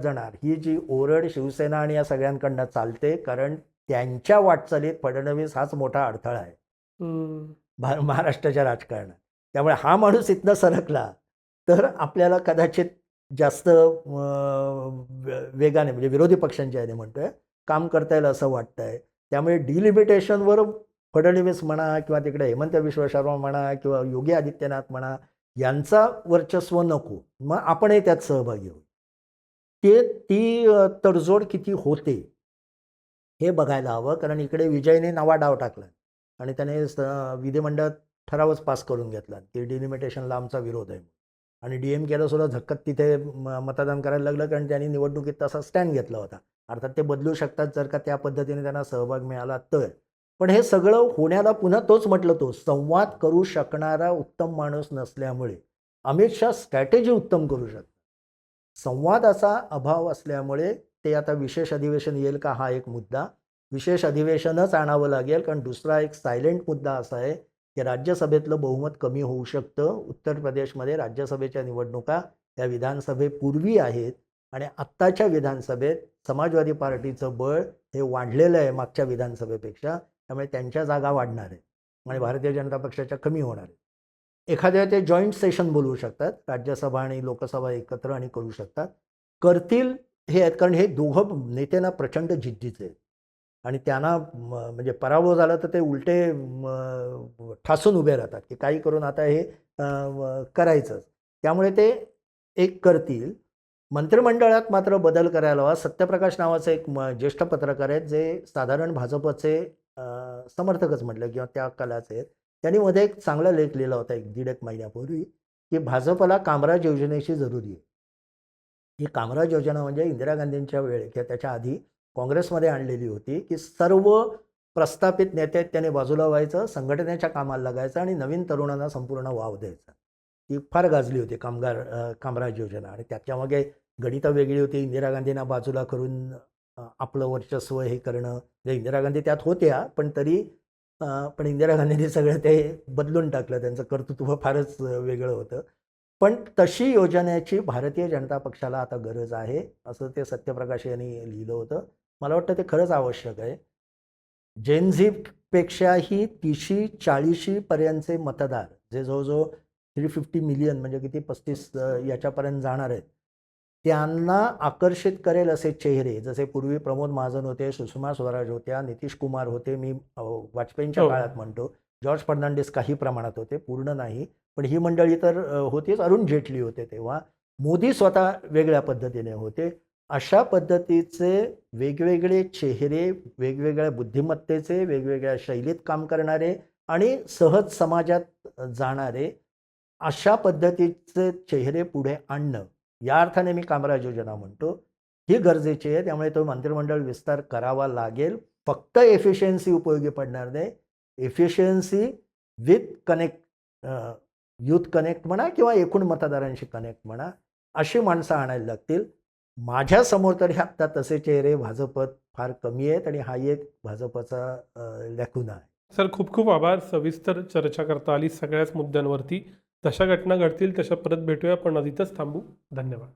जाणार ही जी ओरड शिवसेना आणि या सगळ्यांकडनं चालते, कारण त्यांच्या वाटचालीत फडणवीस हाच मोठा अडथळा आहे महाराष्ट्राच्या राजकारणात. त्यामुळे हा माणूस इथनं सरकला तर आपल्याला कदाचित जास्त वेगाने म्हणजे विरोधी पक्षांच्या याने म्हणतोय काम करता येईल असं वाटतंय. त्यामुळे डिलिमिटेशनवर फडणवीस म्हणा किंवा तिकडे हेमंत विश्व शर्मा म्हणा किंवा योगी आदित्यनाथ म्हणा यांचा वर्चस्व नको, मग आपणही त्यात सहभागी होऊ. ती तडजोड किती होते हे बघायला हवं, कारण इकडे विजयने नवा डाव टाकला आणि त्याने विधिमंडळात ठरावच पास करून घेतला की डिलिमिटेशनला आमचा विरोध आहे आणि DMKला सुद्धा झक्कत तिथे मतदान करायला लागलं, कारण त्यांनी निवडणुकीत तसा स्टँड घेतला होता. अर्थात ते बदलू शकतात जर का त्या पद्धतीने त्यांना सहभाग मिळाला तर. पण हे सगळं होण्याला पुन्हा तोच म्हटलं, तो संवाद करू शकणारा उत्तम माणूस नसल्यामुळे अमित शाह स्ट्रॅटेजी उत्तम करू शकतात. संवादाचा अभाव असल्यामुळे ते आता विशेष अधिवेशन येईल का हा एक मुद्दा. विशेष अधिवेशनच आणावं लागेल, कारण दुसरा एक सायलेंट मुद्दा असा आहे की राज्यसभेतलं बहुमत कमी होऊ शकतं. उत्तर प्रदेशमध्ये राज्यसभेच्या निवडणुका या विधानसभेपूर्वी आहेत आणि आत्ताच्या विधानसभेत समाजवादी पार्टीचं बळ हे वाढलेलं आहे मागच्या विधानसभेपेक्षा. त्यामुळे त्यांच्या जागा वाढणार आहेत आणि भारतीय जनता पक्षाच्या कमी होणार आहेत. एखाद्या ते जॉईंट सेशन बोलवू शकतात, राज्यसभा आणि लोकसभा एकत्र आणि करू शकतात. करतील हे आहेत, कारण हे दोघं नेते ना प्रचंड जिद्दीचे आहेत आणि त्यांना म्हणजे पराभव झाला तर ते उलटे ठासून उभे राहतात की काही करून आता हे करायचंच. त्यामुळे ते एक करतील. मंत्रिमंडळात मात्र बदल करायला हवा. सत्यप्रकाश नावाचे एक ज्येष्ठ पत्रकार आहेत जे साधारण भाजपचे समर्थकच म्हटलं किंवा त्या कलाचे आहेत. त्यांनी मध्ये एक चांगला लेख लिहिला होता 1-1.5 महिन्यापूर्वी की भाजपला कामराज योजनेची जरुरी आहे. ही कामराज योजना म्हणजे इंदिरा गांधींच्या वेळी किंवा त्याच्या आधी काँग्रेसमध्ये आणलेली होती की सर्व प्रस्थापित नेते त्याने बाजूला व्हायचं, संघटनेच्या कामाला लागायचं आणि नवीन तरुणांना संपूर्ण वाव द्यायचा. ती फार गाजली होती कामराज योजना आणि त्याच्यामागे गणितं वेगळी होती. इंदिरा गांधींना बाजूला करून आपलं वर्चस्व हे करणं, जे इंदिरा गांधी त्यात होत्या पण तरी पण इंदिरा गांधींनी सगळं ते बदलून टाकलं. त्यांचं कर्तृत्व फारच वेगळं होतं. पण तशी योजनेची भारतीय जनता पक्षाला आता गरज आहे असं ते सत्यप्रकाश यांनी लिहिलं होतं. मला वाटतं ते खरंच आवश्यक आहे. जेनझीपेक्षाही 30-40 पर्यंतचे मतदार जे जवळजवळ 350 मिलियन म्हणजे किती 35 याच्यापर्यंत जाणार आहेत, त्यांना आकर्षित करेल असे चेहरे जसे पूर्वी प्रमोद महाजन होते, सुषमा स्वराज होत्या, नितीश कुमार होते, मी वाजपेयींच्या काळात म्हणतो, जॉर्ज फर्नांडिस काही प्रमाणात होते, पूर्ण नाही, पण ही मंडळी तर होतीच. अरुण जेटली होते तेव्हा, मोदी स्वतः वेगळ्या पद्धतीने होते. अशा पद्धतीचे वेगवेगळे चेहरे, वेगवेगळ्या बुद्धिमत्तेचे, वेगवेगळ्या शैलीत काम करणारे आणि सहज समाजात जाणारे, अशा पद्धतीचे चेहरे पुढे आणणं, या अर्थाने मी कामराज योजना म्हणतो, ही गरजेची आहे. त्यामुळे तो मंत्रिमंडळ विस्तार करावा लागेल. फक्त एफिशियन्सी उपयोगी पडणार नाही. Efficiency with connect, youth connect म्हणा किंवा एकूण मतदारांशी कनेक्ट म्हणा, अशी माणसं आणायला लागतील. माझ्यासमोर तरी आत्ता तसे चेहरे भाजपत फार कमी आहेत आणि हा एक भाजपचा लॅकुना आहे. सर, खूप खूप आभार. सविस्तर चर्चा करता आली सगळ्याच मुद्द्यांवरती. जशा घटना घडतील तशा परत भेटूया, पण आज इथंच थांबू. धन्यवाद.